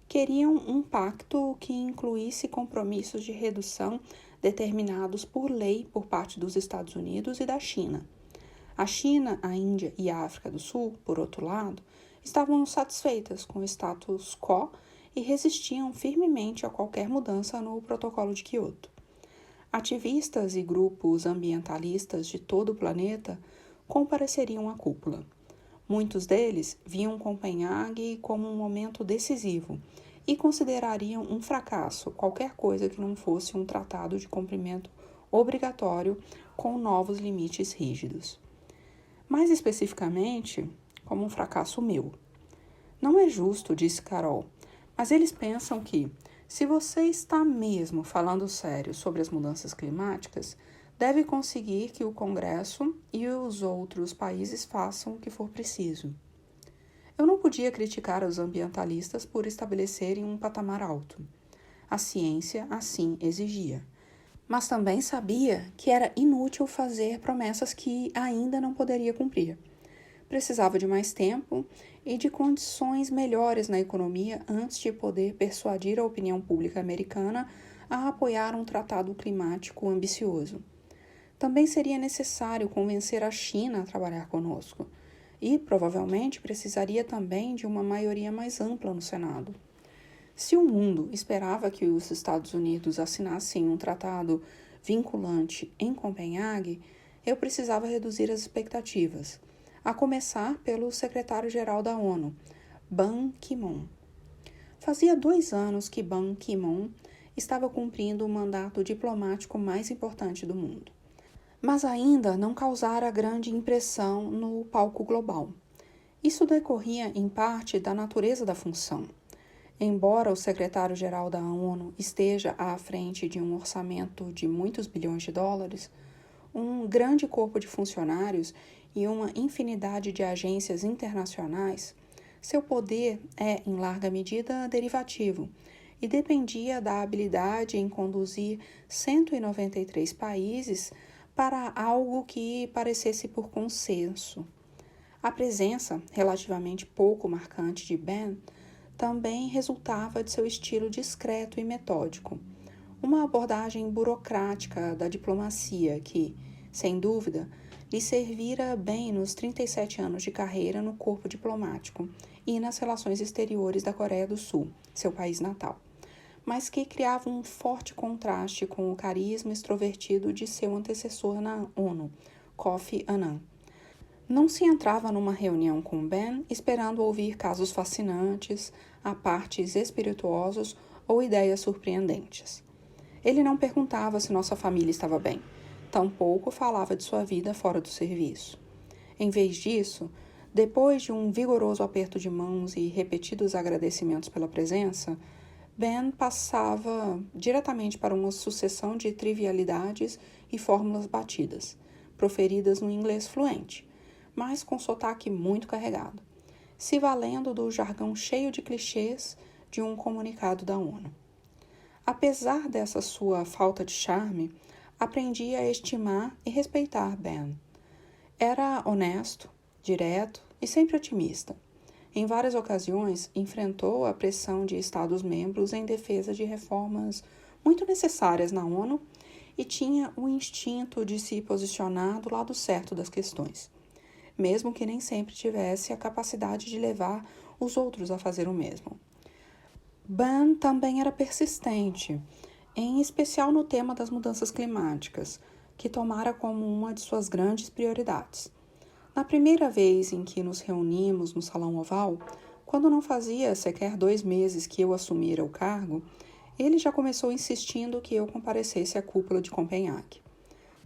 queriam um pacto que incluísse compromissos de redução determinados por lei por parte dos Estados Unidos e da China. A China, a Índia e a África do Sul, por outro lado, estavam satisfeitas com o status quo e resistiam firmemente a qualquer mudança no Protocolo de Kyoto. Ativistas e grupos ambientalistas de todo o planeta compareceriam à cúpula. Muitos deles viam Copenhague como um momento decisivo e considerariam um fracasso qualquer coisa que não fosse um tratado de cumprimento obrigatório com novos limites rígidos. Mais especificamente, como um fracasso meu. Não é justo, disse Carol, mas eles pensam que, se você está mesmo falando sério sobre as mudanças climáticas, deve conseguir que o Congresso e os outros países façam o que for preciso. Eu não podia criticar os ambientalistas por estabelecerem um patamar alto. A ciência assim exigia. Mas também sabia que era inútil fazer promessas que ainda não poderia cumprir. Precisava de mais tempo e de condições melhores na economia antes de poder persuadir a opinião pública americana a apoiar um tratado climático ambicioso. Também seria necessário convencer a China a trabalhar conosco e, provavelmente, precisaria também de uma maioria mais ampla no Senado. Se o mundo esperava que os Estados Unidos assinassem um tratado vinculante em Copenhague, eu precisava reduzir as expectativas, a começar pelo secretário-geral da ONU, Ban Ki-moon. Fazia 2 anos que Ban Ki-moon estava cumprindo o mandato diplomático mais importante do mundo, mas ainda não causara grande impressão no palco global. Isso decorria, em parte, da natureza da função. Embora o secretário-geral da ONU esteja à frente de um orçamento de muitos bilhões de dólares, um grande corpo de funcionários e uma infinidade de agências internacionais, seu poder é, em larga medida, derivativo e dependia da habilidade em conduzir 193 países para algo que parecesse por consenso. A presença, relativamente pouco marcante, de Ben também resultava de seu estilo discreto e metódico, uma abordagem burocrática da diplomacia que, sem dúvida, lhe servira bem nos 37 anos de carreira no corpo diplomático e nas relações exteriores da Coreia do Sul, seu país natal, mas que criava um forte contraste com o carisma extrovertido de seu antecessor na ONU, Kofi Annan. Não se entrava numa reunião com Ben esperando ouvir casos fascinantes, apartes espirituosos ou ideias surpreendentes. Ele não perguntava se nossa família estava bem, tampouco falava de sua vida fora do serviço. Em vez disso, depois de um vigoroso aperto de mãos e repetidos agradecimentos pela presença, Ben passava diretamente para uma sucessão de trivialidades e fórmulas batidas, proferidas no inglês fluente, mas com sotaque muito carregado, se valendo do jargão cheio de clichês de um comunicado da ONU. Apesar dessa sua falta de charme, aprendi a estimar e respeitar Ben. Era honesto, direto e sempre otimista. Em várias ocasiões, enfrentou a pressão de Estados-membros em defesa de reformas muito necessárias na ONU e tinha o instinto de se posicionar do lado certo das questões, mesmo que nem sempre tivesse a capacidade de levar os outros a fazer o mesmo. Ben também era persistente, em especial no tema das mudanças climáticas, que tomara como uma de suas grandes prioridades. Na primeira vez em que nos reunimos no Salão Oval, quando não fazia sequer 2 meses que eu assumira o cargo, ele já começou insistindo que eu comparecesse à cúpula de Copenhague.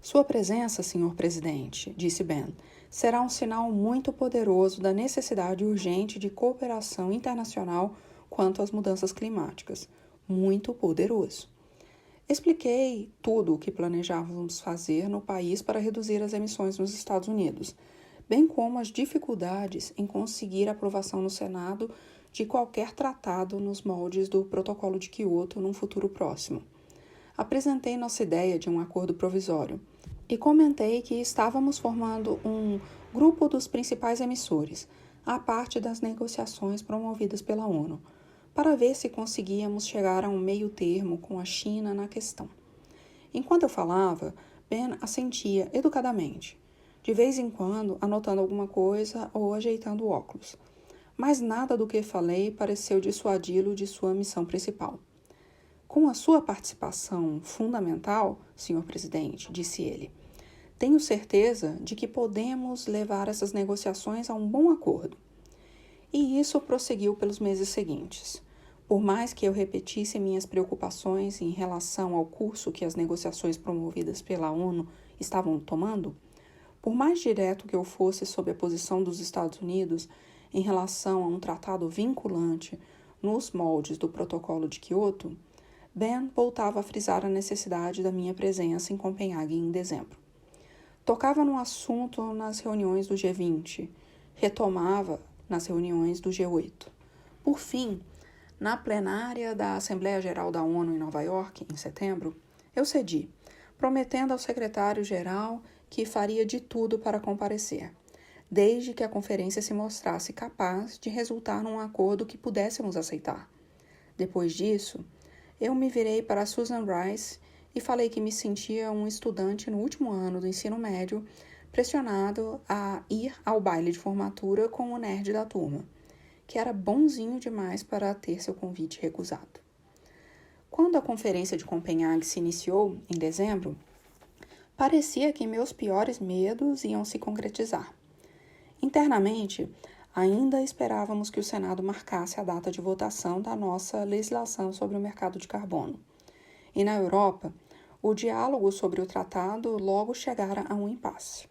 Sua presença, senhor presidente, disse Ben, será um sinal muito poderoso da necessidade urgente de cooperação internacional quanto às mudanças climáticas. Muito poderoso. Expliquei tudo o que planejávamos fazer no país para reduzir as emissões nos Estados Unidos, bem como as dificuldades em conseguir a aprovação no Senado de qualquer tratado nos moldes do Protocolo de Quioto num futuro próximo. Apresentei nossa ideia de um acordo provisório e comentei que estávamos formando um grupo dos principais emissores, à parte das negociações promovidas pela ONU, para ver se conseguíamos chegar a um meio termo com a China na questão. Enquanto eu falava, Ben assentia educadamente, de vez em quando anotando alguma coisa ou ajeitando o óculos. Mas nada do que falei pareceu dissuadi-lo de sua missão principal. Com a sua participação fundamental, senhor presidente, disse ele, tenho certeza de que podemos levar essas negociações a um bom acordo. E isso prosseguiu pelos meses seguintes. Por mais que eu repetisse minhas preocupações em relação ao curso que as negociações promovidas pela ONU estavam tomando, por mais direto que eu fosse sobre a posição dos Estados Unidos em relação a um tratado vinculante nos moldes do Protocolo de Quioto, Ben voltava a frisar a necessidade da minha presença em Copenhague em dezembro. Tocava no assunto nas reuniões do G20, retomava nas reuniões do G8. Por fim, na plenária da Assembleia Geral da ONU em Nova York, em setembro, eu cedi, prometendo ao secretário-geral que faria de tudo para comparecer, desde que a conferência se mostrasse capaz de resultar num acordo que pudéssemos aceitar. Depois disso, eu me virei para Susan Rice e falei que me sentia um estudante no último ano do ensino médio pressionado a ir ao baile de formatura com o nerd da turma, que era bonzinho demais para ter seu convite recusado. Quando a conferência de Copenhague se iniciou, em dezembro, parecia que meus piores medos iam se concretizar. Internamente, ainda esperávamos que o Senado marcasse a data de votação da nossa legislação sobre o mercado de carbono. E na Europa, o diálogo sobre o tratado logo chegara a um impasse.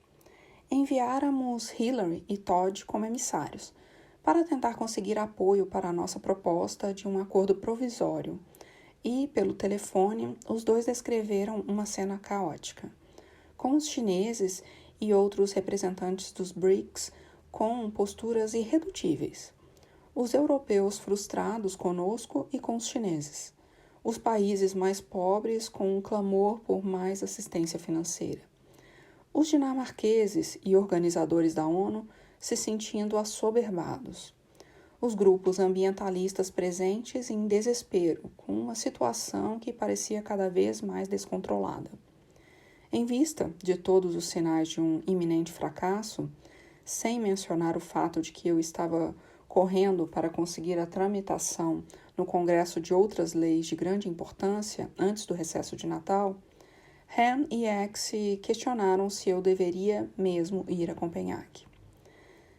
Enviáramos Hillary e Todd como emissários, para tentar conseguir apoio para a nossa proposta de um acordo provisório, e, pelo telefone, os dois descreveram uma cena caótica, com os chineses e outros representantes dos BRICS com posturas irredutíveis, os europeus frustrados conosco e com os chineses, os países mais pobres com um clamor por mais assistência financeira, os dinamarqueses e organizadores da ONU se sentindo assoberbados, os grupos ambientalistas presentes em desespero com uma situação que parecia cada vez mais descontrolada. Em vista de todos os sinais de um iminente fracasso, sem mencionar o fato de que eu estava correndo para conseguir a tramitação no Congresso de outras leis de grande importância antes do recesso de Natal, Han e X questionaram se eu deveria mesmo ir a Copenhague.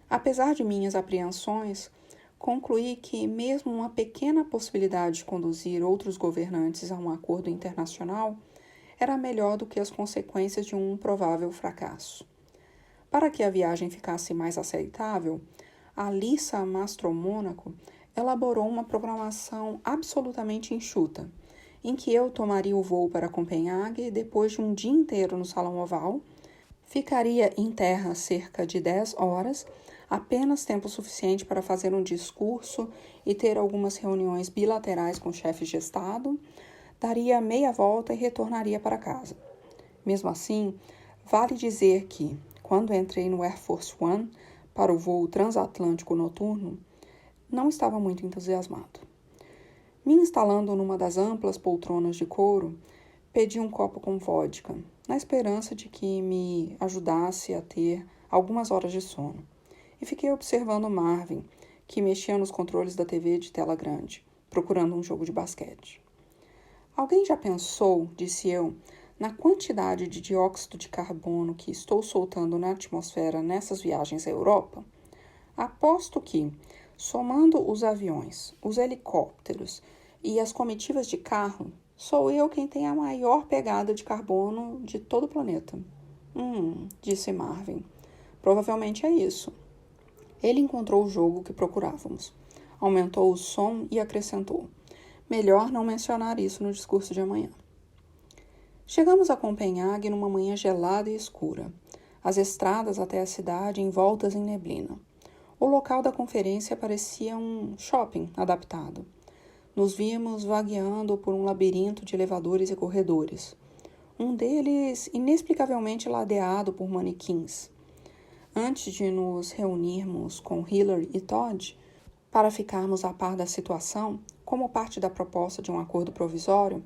Apesar de minhas apreensões, concluí que mesmo uma pequena possibilidade de conduzir outros governantes a um acordo internacional era melhor do que as consequências de um provável fracasso. Para que a viagem ficasse mais aceitável, a Lisa Mastro-Mônaco elaborou uma programação absolutamente enxuta, em que eu tomaria o voo para Copenhague depois de um dia inteiro no Salão Oval, Ficaria em terra cerca de 10 horas, apenas tempo suficiente para fazer um discurso e ter algumas reuniões bilaterais com chefes de Estado, daria meia volta e retornaria para casa. Mesmo assim, vale dizer que, quando entrei no Air Force One para o voo transatlântico noturno, não estava muito entusiasmado. Me instalando numa das amplas poltronas de couro, pedi um copo com vodka, na esperança de que me ajudasse a ter algumas horas de sono. E fiquei observando Marvin, que mexia nos controles da TV de tela grande, procurando um jogo de basquete. Alguém já pensou, disse eu, na quantidade de dióxido de carbono que estou soltando na atmosfera nessas viagens à Europa? Aposto que, somando os aviões, os helicópteros e as comitivas de carro, sou eu quem tem a maior pegada de carbono de todo o planeta. Disse Marvin. Provavelmente é isso. Ele encontrou o jogo que procurávamos. Aumentou o som e acrescentou. Melhor não mencionar isso no discurso de amanhã. Chegamos a Copenhague numa manhã gelada e escura. As estradas até a cidade envoltas em neblina. O local da conferência parecia um shopping adaptado. Nos vimos vagueando por um labirinto de elevadores e corredores. Um deles inexplicavelmente ladeado por manequins. Antes de nos reunirmos com Hillary e Todd, para ficarmos a par da situação, como parte da proposta de um acordo provisório,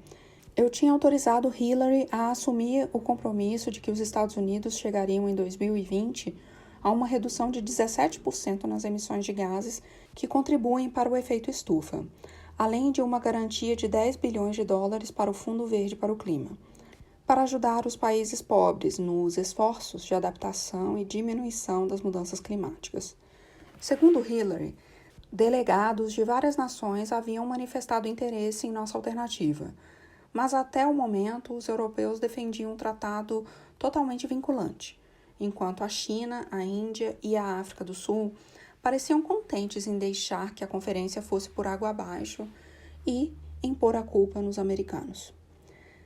eu tinha autorizado Hillary a assumir o compromisso de que os Estados Unidos chegariam em 2020 a uma redução de 17% nas emissões de gases que contribuem para o efeito estufa, além de uma garantia de 10 bilhões de dólares para o Fundo Verde para o Clima, para ajudar os países pobres nos esforços de adaptação e diminuição das mudanças climáticas. Segundo Hillary, delegados de várias nações haviam manifestado interesse em nossa alternativa, mas até o momento os europeus defendiam um tratado totalmente vinculante, enquanto a China, a Índia e a África do Sul pareciam contentes em deixar que a conferência fosse por água abaixo e em pôr a culpa nos americanos.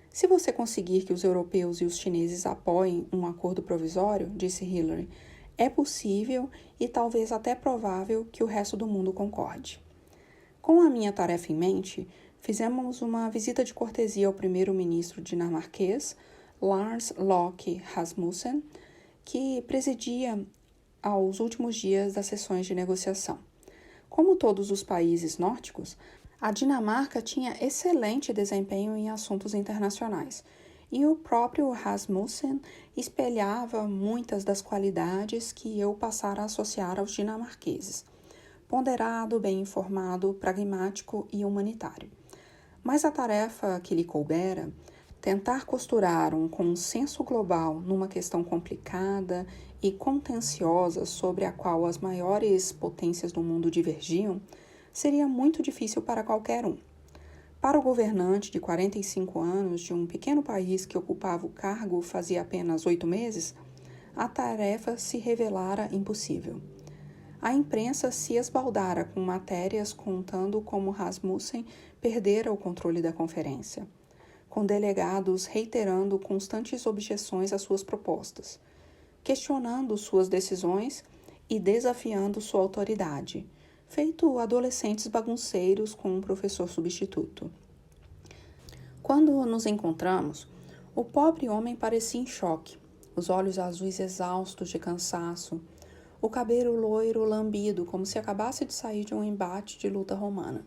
Se você conseguir que os europeus e os chineses apoiem um acordo provisório, disse Hillary, é possível e talvez até provável que o resto do mundo concorde. Com a minha tarefa em mente, fizemos uma visita de cortesia ao primeiro-ministro dinamarquês, Lars Løkke Rasmussen, que presidia aos últimos dias das sessões de negociação. Como todos os países nórdicos, a Dinamarca tinha excelente desempenho em assuntos internacionais, e o próprio Rasmussen espelhava muitas das qualidades que eu passara a associar aos dinamarqueses. Ponderado, bem informado, pragmático e humanitário. Mas a tarefa que lhe coubera, tentar costurar um consenso global numa questão complicada e contenciosa sobre a qual as maiores potências do mundo divergiam, seria muito difícil para qualquer um. Para o governante de 45 anos de um pequeno país que ocupava o cargo fazia apenas 8 meses, a tarefa se revelara impossível. A imprensa se esbaldara com matérias contando como Rasmussen perdera o controle da conferência, com delegados reiterando constantes objeções às suas propostas, questionando suas decisões e desafiando sua autoridade, feito adolescentes bagunceiros com um professor substituto. Quando nos encontramos, o pobre homem parecia em choque, os olhos azuis exaustos de cansaço, o cabelo loiro lambido como se acabasse de sair de um embate de luta romana.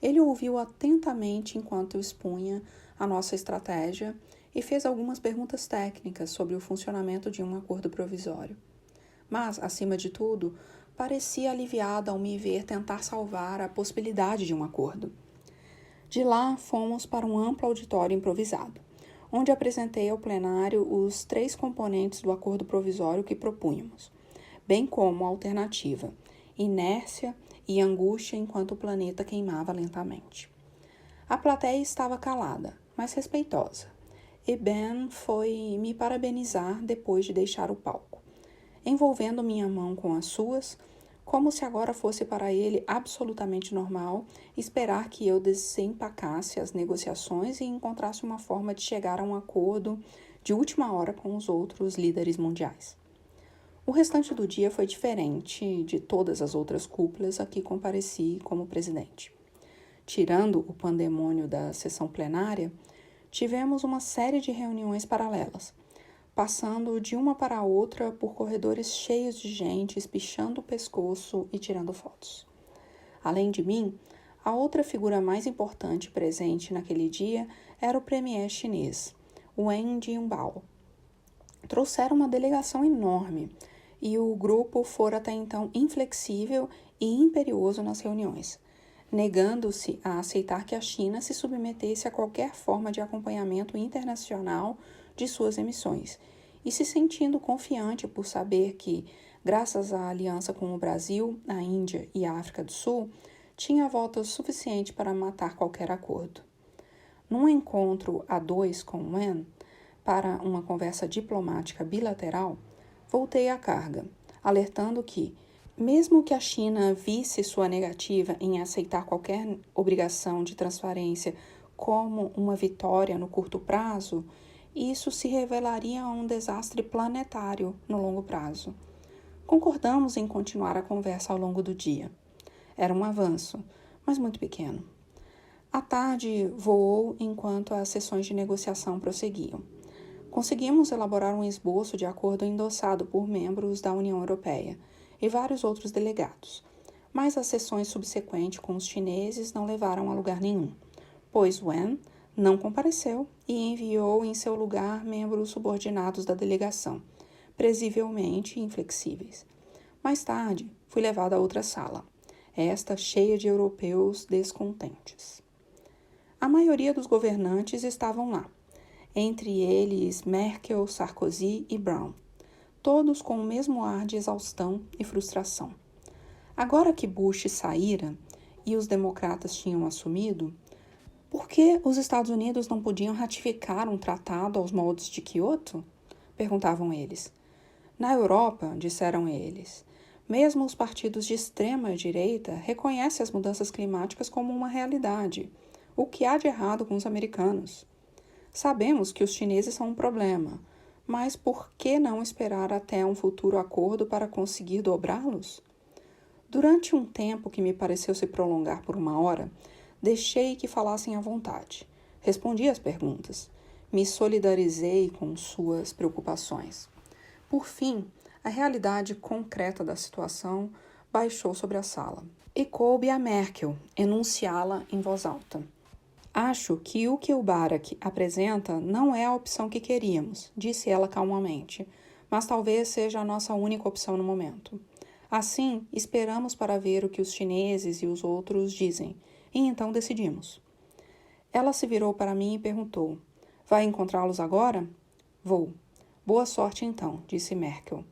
Ele ouviu atentamente enquanto eu expunha a nossa estratégia e fez algumas perguntas técnicas sobre o funcionamento de um acordo provisório. Mas, acima de tudo, parecia aliviado ao me ver tentar salvar a possibilidade de um acordo. De lá, fomos para um amplo auditório improvisado, onde apresentei ao plenário os 3 componentes do acordo provisório que propunhamos, bem como a alternativa, inércia e angústia enquanto o planeta queimava lentamente. A plateia estava calada, mas respeitosa, e Ben foi me parabenizar depois de deixar o palco, envolvendo minha mão com as suas, como se agora fosse para ele absolutamente normal esperar que eu desempacasse as negociações e encontrasse uma forma de chegar a um acordo de última hora com os outros líderes mundiais. O restante do dia foi diferente de todas as outras cúpulas a que compareci como presidente. Tirando o pandemônio da sessão plenária, tivemos uma série de reuniões paralelas, passando de uma para a outra por corredores cheios de gente espichando o pescoço e tirando fotos. Além de mim, a outra figura mais importante presente naquele dia era o premier chinês, Wen Jianbao. Trouxeram uma delegação enorme e o grupo fora até então inflexível e imperioso nas reuniões, negando-se a aceitar que a China se submetesse a qualquer forma de acompanhamento internacional de suas emissões, e se sentindo confiante por saber que, graças à aliança com o Brasil, a Índia e a África do Sul, tinha votos suficiente para matar qualquer acordo. Num encontro a dois com Wen, para uma conversa diplomática bilateral, voltei à carga, alertando que, mesmo que a China visse sua negativa em aceitar qualquer obrigação de transparência como uma vitória no curto prazo, isso se revelaria um desastre planetário no longo prazo. Concordamos em continuar a conversa ao longo do dia. Era um avanço, mas muito pequeno. A tarde voou enquanto as sessões de negociação prosseguiam. Conseguimos elaborar um esboço de acordo endossado por membros da União Europeia e vários outros delegados, mas as sessões subsequentes com os chineses não levaram a lugar nenhum, pois Wen não compareceu e enviou em seu lugar membros subordinados da delegação, previsivelmente inflexíveis. Mais tarde, fui levada a outra sala, esta cheia de europeus descontentes. A maioria dos governantes estavam lá, entre eles Merkel, Sarkozy e Brown, todos com o mesmo ar de exaustão e frustração. Agora que Bush saíra e os democratas tinham assumido, por que os Estados Unidos não podiam ratificar um tratado aos moldes de Kyoto? Perguntavam eles. Na Europa, disseram eles, mesmo os partidos de extrema-direita reconhecem as mudanças climáticas como uma realidade. O que há de errado com os americanos? Sabemos que os chineses são um problema, mas por que não esperar até um futuro acordo para conseguir dobrá-los? Durante um tempo que me pareceu se prolongar por 1 hora, deixei que falassem à vontade. Respondi às perguntas. Me solidarizei com suas preocupações. Por fim, a realidade concreta da situação baixou sobre a sala. E coube a Merkel enunciá-la em voz alta. Acho que o Barack apresenta não é a opção que queríamos, disse ela calmamente, mas talvez seja a nossa única opção no momento. Assim, esperamos para ver o que os chineses e os outros dizem, e então decidimos. Ela se virou para mim e perguntou, vai encontrá-los agora? Vou. Boa sorte então, disse Merkel.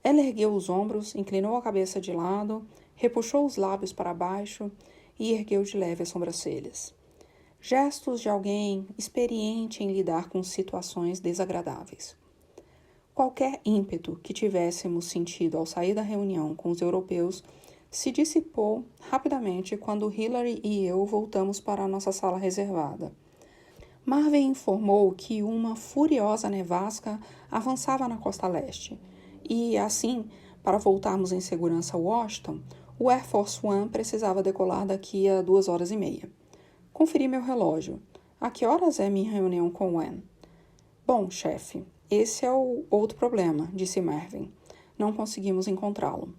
Ela ergueu os ombros, inclinou a cabeça de lado, repuxou os lábios para baixo e ergueu de leve as sobrancelhas. Gestos de alguém experiente em lidar com situações desagradáveis. Qualquer ímpeto que tivéssemos sentido ao sair da reunião com os europeus se dissipou rapidamente quando Hillary e eu voltamos para a nossa sala reservada. Marvin informou que uma furiosa nevasca avançava na costa leste e, assim, para voltarmos em segurança a Washington, o Air Force One precisava decolar daqui a 2h30. Conferi meu relógio. A que horas é minha reunião com Wen? Bom, chefe, esse é o outro problema, disse Marvin. Não conseguimos encontrá-lo.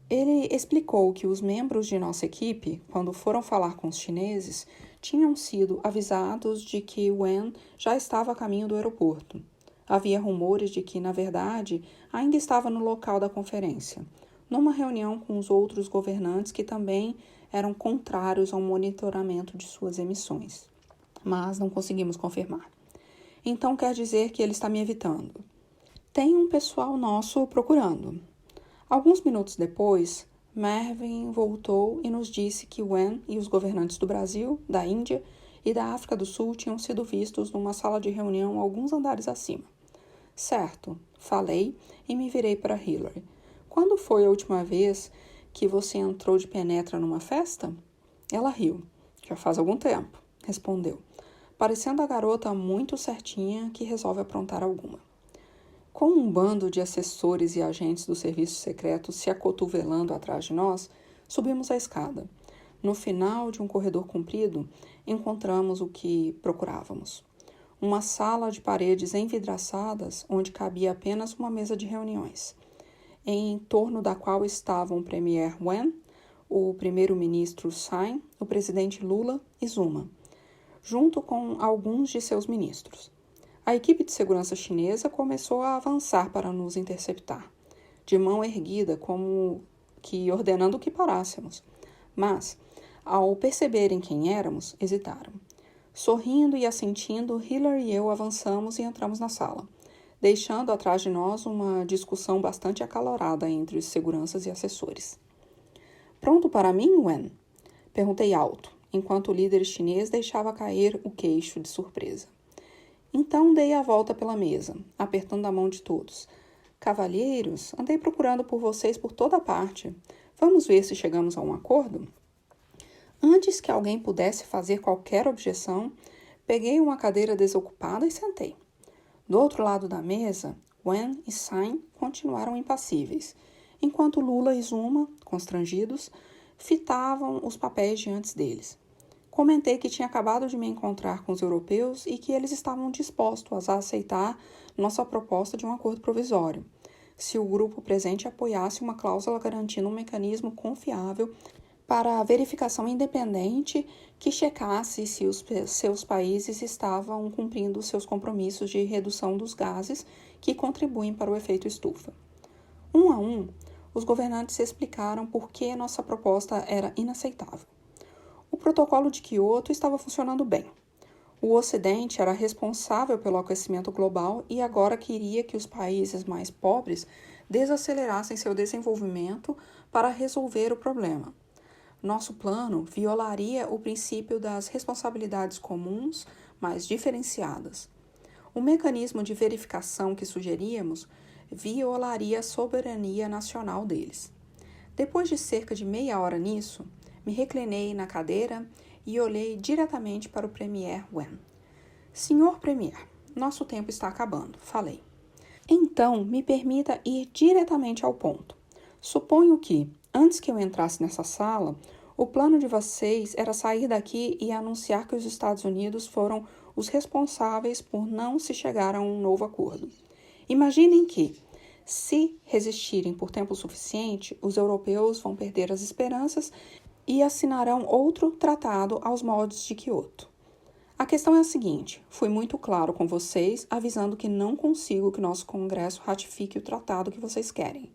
Ele explicou que os membros de nossa equipe, quando foram falar com os chineses, tinham sido avisados de que Wen já estava a caminho do aeroporto. Havia rumores de que, na verdade, ainda estava no local da conferência, numa reunião com os outros governantes que também eram contrários ao monitoramento de suas emissões. Mas não conseguimos confirmar. Então quer dizer que ele está me evitando. Tem um pessoal nosso procurando. Alguns minutos depois, Marvin voltou e nos disse que Wen e os governantes do Brasil, da Índia e da África do Sul tinham sido vistos numa sala de reunião alguns andares acima. Certo, falei e me virei para Hillary. Quando foi a última vez que você entrou de penetra numa festa? Ela riu. Já faz algum tempo, respondeu. parecendo a garota muito certinha que resolve aprontar alguma. Com um bando de assessores e agentes do serviço secreto se acotovelando atrás de nós, subimos a escada. No final de um corredor comprido, encontramos o que procurávamos. Uma sala de paredes envidraçadas, onde cabia apenas uma mesa de reuniões, em torno da qual estavam o premier Wen, o primeiro-ministro Tsai, o presidente Lula e Zuma, junto com alguns de seus ministros. A equipe de segurança chinesa começou a avançar para nos interceptar, de mão erguida, como que ordenando que parássemos. Mas, ao perceberem quem éramos, hesitaram. Sorrindo e assentindo, Hillary e eu avançamos e entramos na sala, deixando atrás de nós uma discussão bastante acalorada entre os seguranças e assessores. Pronto para mim, Wen? Perguntei alto, enquanto o líder chinês deixava cair o queixo de surpresa. Então dei a volta pela mesa, apertando a mão de todos. Cavalheiros, andei procurando por vocês por toda parte. Vamos ver se chegamos a um acordo? Antes que alguém pudesse fazer qualquer objeção, peguei uma cadeira desocupada e sentei. Do outro lado da mesa, Wen e Tsai continuaram impassíveis, enquanto Lula e Zuma, constrangidos, fitavam os papéis diante deles. Comentei que tinha acabado de me encontrar com os europeus e que eles estavam dispostos a aceitar nossa proposta de um acordo provisório, se o grupo presente apoiasse uma cláusula garantindo um mecanismo confiável para a verificação independente que checasse se os seus países estavam cumprindo seus compromissos de redução dos gases que contribuem para o efeito estufa. Um a um, os governantes explicaram por que nossa proposta era inaceitável. O protocolo de Kyoto estava funcionando bem. O Ocidente era responsável pelo aquecimento global e agora queria que os países mais pobres desacelerassem seu desenvolvimento para resolver o problema. Nosso plano violaria o princípio das responsabilidades comuns, mas diferenciadas. O mecanismo de verificação que sugeríamos violaria a soberania nacional deles. Depois de cerca de meia hora nisso, me reclinei na cadeira e olhei diretamente para o premier Wen. Senhor premier, nosso tempo está acabando, falei. Então, me permita ir diretamente ao ponto. Suponho que, antes que eu entrasse nessa sala, o plano de vocês era sair daqui e anunciar que os Estados Unidos foram os responsáveis por não se chegar a um novo acordo. Imaginem que, se resistirem por tempo suficiente, os europeus vão perder as esperanças e assinarão outro tratado aos moldes de Kyoto. A questão é a seguinte, fui muito claro com vocês, avisando que não consigo que nosso Congresso ratifique o tratado que vocês querem.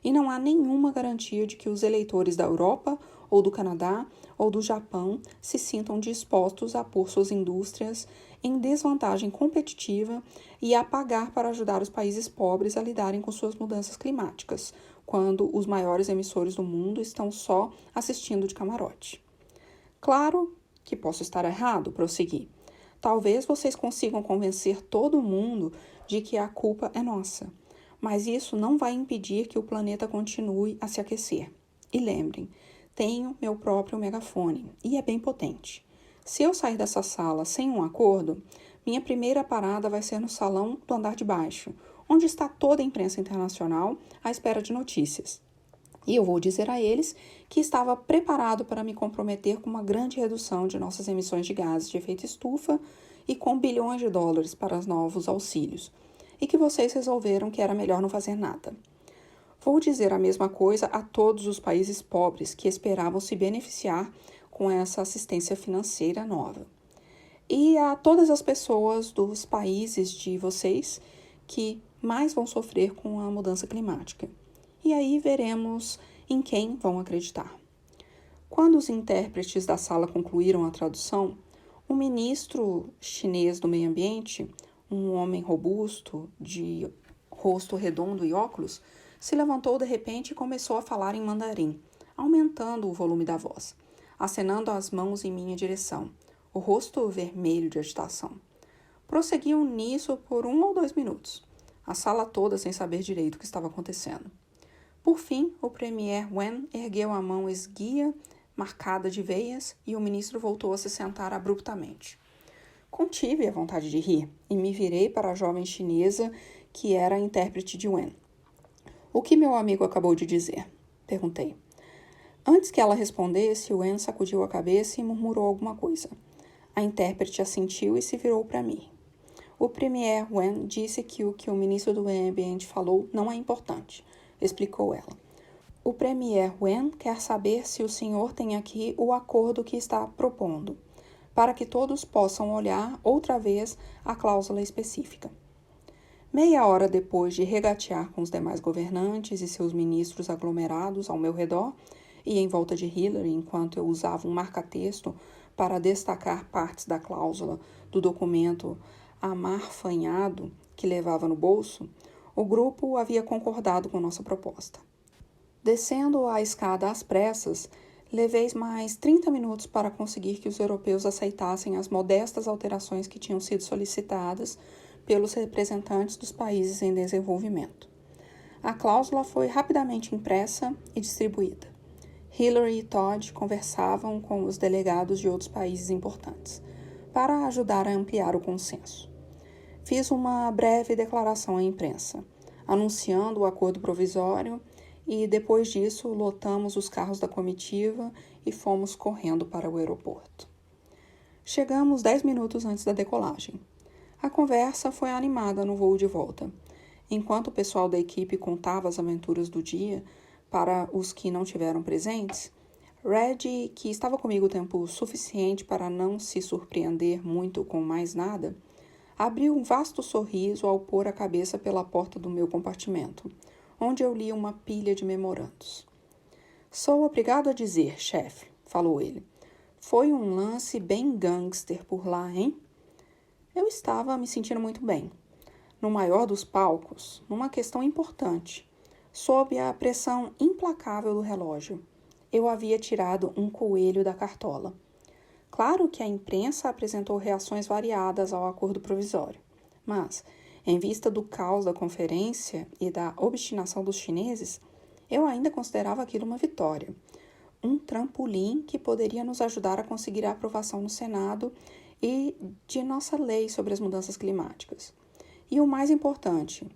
E não há nenhuma garantia de que os eleitores da Europa, ou do Canadá, ou do Japão se sintam dispostos a pôr suas indústrias em desvantagem competitiva e a pagar para ajudar os países pobres a lidarem com suas mudanças climáticas, quando os maiores emissores do mundo estão só assistindo de camarote. Claro que posso estar errado, prossegui. Talvez vocês consigam convencer todo mundo de que a culpa é nossa, mas isso não vai impedir que o planeta continue a se aquecer. E lembrem, tenho meu próprio megafone e é bem potente. Se eu sair dessa sala sem um acordo, minha primeira parada vai ser no salão do andar de baixo, onde está toda a imprensa internacional à espera de notícias. E eu vou dizer a eles que estava preparado para me comprometer com uma grande redução de nossas emissões de gases de efeito estufa e com bilhões de dólares para os novos auxílios, e que vocês resolveram que era melhor não fazer nada. Vou dizer a mesma coisa a todos os países pobres que esperavam se beneficiar com essa assistência financeira nova. E a todas as pessoas dos países de vocês que mais vão sofrer com a mudança climática. E aí veremos em quem vão acreditar. Quando os intérpretes da sala concluíram a tradução, o ministro chinês do meio ambiente, um homem robusto, de rosto redondo e óculos, se levantou de repente e começou a falar em mandarim, aumentando o volume da voz, acenando as mãos em minha direção, o rosto vermelho de agitação. Prosseguiam nisso por 1 ou 2 minutos, a sala toda sem saber direito o que estava acontecendo. Por fim, o premier Wen ergueu a mão esguia, marcada de veias, e o ministro voltou a se sentar abruptamente. Contive a vontade de rir e me virei para a jovem chinesa que era a intérprete de Wen. O que meu amigo acabou de dizer? Perguntei. Antes que ela respondesse, Wen sacudiu a cabeça e murmurou alguma coisa. A intérprete assentiu e se virou para mim. O premier Wen disse que o ministro do Meio Ambiente falou não é importante, explicou ela. O premier Wen quer saber se o senhor tem aqui o acordo que está propondo, para que todos possam olhar outra vez a cláusula específica. Meia hora depois de regatear com os demais governantes e seus ministros aglomerados ao meu redor e em volta de Hillary enquanto eu usava um marca-texto para destacar partes da cláusula do documento amarfanhado que levava no bolso, o grupo havia concordado com nossa proposta. Descendo a escada às pressas, levei mais 30 minutos para conseguir que os europeus aceitassem as modestas alterações que tinham sido solicitadas pelos representantes dos países em desenvolvimento. A cláusula foi rapidamente impressa e distribuída. Hillary e Todd conversavam com os delegados de outros países importantes, para ajudar a ampliar o consenso. Fiz uma breve declaração à imprensa, anunciando o acordo provisório e, depois disso, lotamos os carros da comitiva e fomos correndo para o aeroporto. Chegamos 10 minutos antes da decolagem. A conversa foi animada no voo de volta. Enquanto o pessoal da equipe contava as aventuras do dia para os que não tiveram presentes, Red, que estava comigo o tempo suficiente para não se surpreender muito com mais nada, abriu um vasto sorriso ao pôr a cabeça pela porta do meu compartimento, onde eu li uma pilha de memorandos. Sou obrigado a dizer, chefe, falou ele. Foi um lance bem gangster por lá, hein? Eu estava me sentindo muito bem. No maior dos palcos, numa questão importante, sob a pressão implacável do relógio, eu havia tirado um coelho da cartola. Claro que a imprensa apresentou reações variadas ao acordo provisório, mas, em vista do caos da conferência e da obstinação dos chineses, eu ainda considerava aquilo uma vitória, um trampolim que poderia nos ajudar a conseguir a aprovação no Senado e de nossa lei sobre as mudanças climáticas. E o mais importante,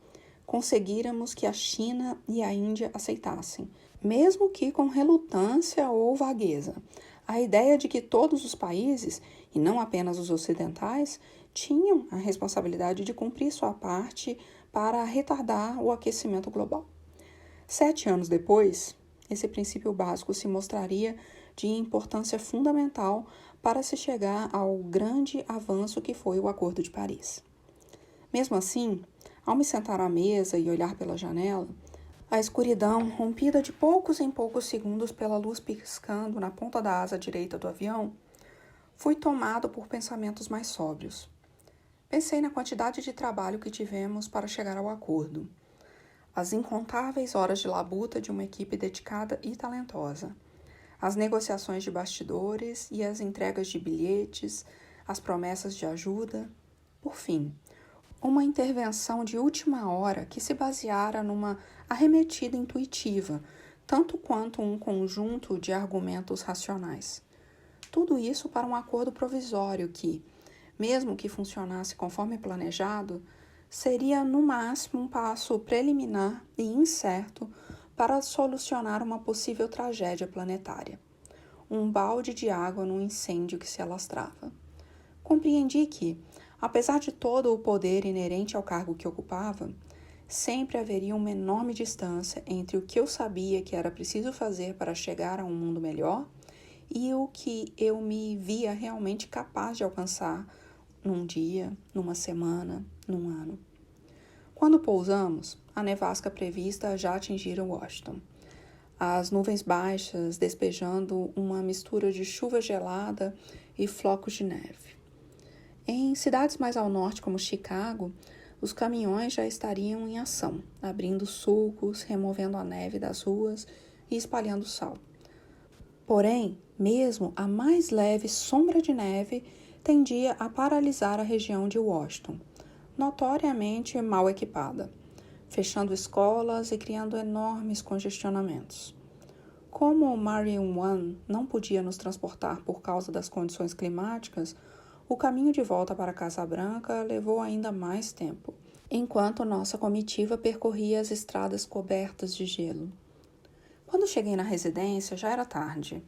conseguíramos que a China e a Índia aceitassem, mesmo que com relutância ou vagueza, a ideia de que todos os países, e não apenas os ocidentais, tinham a responsabilidade de cumprir sua parte para retardar o aquecimento global. 7 anos depois, esse princípio básico se mostraria de importância fundamental para se chegar ao grande avanço que foi o Acordo de Paris. Mesmo assim, ao me sentar à mesa e olhar pela janela, a escuridão, rompida de poucos em poucos segundos pela luz piscando na ponta da asa direita do avião, fui tomado por pensamentos mais sóbrios. Pensei na quantidade de trabalho que tivemos para chegar ao acordo, as incontáveis horas de labuta de uma equipe dedicada e talentosa, as negociações de bastidores e as entregas de bilhetes, as promessas de ajuda. Por fim, uma intervenção de última hora que se baseara numa arremetida intuitiva, tanto quanto um conjunto de argumentos racionais. Tudo isso para um acordo provisório que, mesmo que funcionasse conforme planejado, seria no máximo um passo preliminar e incerto para solucionar uma possível tragédia planetária. Um balde de água num incêndio que se alastrava. Compreendi que, apesar de todo o poder inerente ao cargo que ocupava, sempre haveria uma enorme distância entre o que eu sabia que era preciso fazer para chegar a um mundo melhor e o que eu me via realmente capaz de alcançar num dia, numa semana, num ano. Quando pousamos, a nevasca prevista já atingira Washington. As nuvens baixas despejando uma mistura de chuva gelada e flocos de neve. Em cidades mais ao norte, como Chicago, os caminhões já estariam em ação, abrindo sulcos, removendo a neve das ruas e espalhando sal. Porém, mesmo a mais leve sombra de neve tendia a paralisar a região de Washington, notoriamente mal equipada, fechando escolas e criando enormes congestionamentos. Como o Marion One não podia nos transportar por causa das condições climáticas, O caminho de volta para Casa Branca levou ainda mais tempo, enquanto nossa comitiva percorria as estradas cobertas de gelo. Quando cheguei na residência, já era tarde.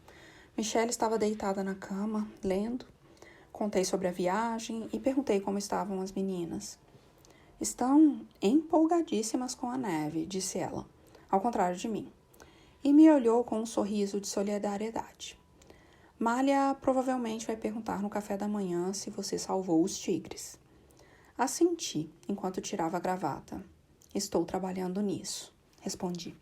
Michelle estava deitada na cama, lendo. Contei sobre a viagem e perguntei como estavam as meninas. Estão empolgadíssimas com a neve, disse ela, ao contrário de mim. E me olhou com um sorriso de solidariedade. Mália provavelmente vai perguntar no café da manhã se você salvou os tigres. Assenti enquanto tirava a gravata. Estou trabalhando nisso, respondi.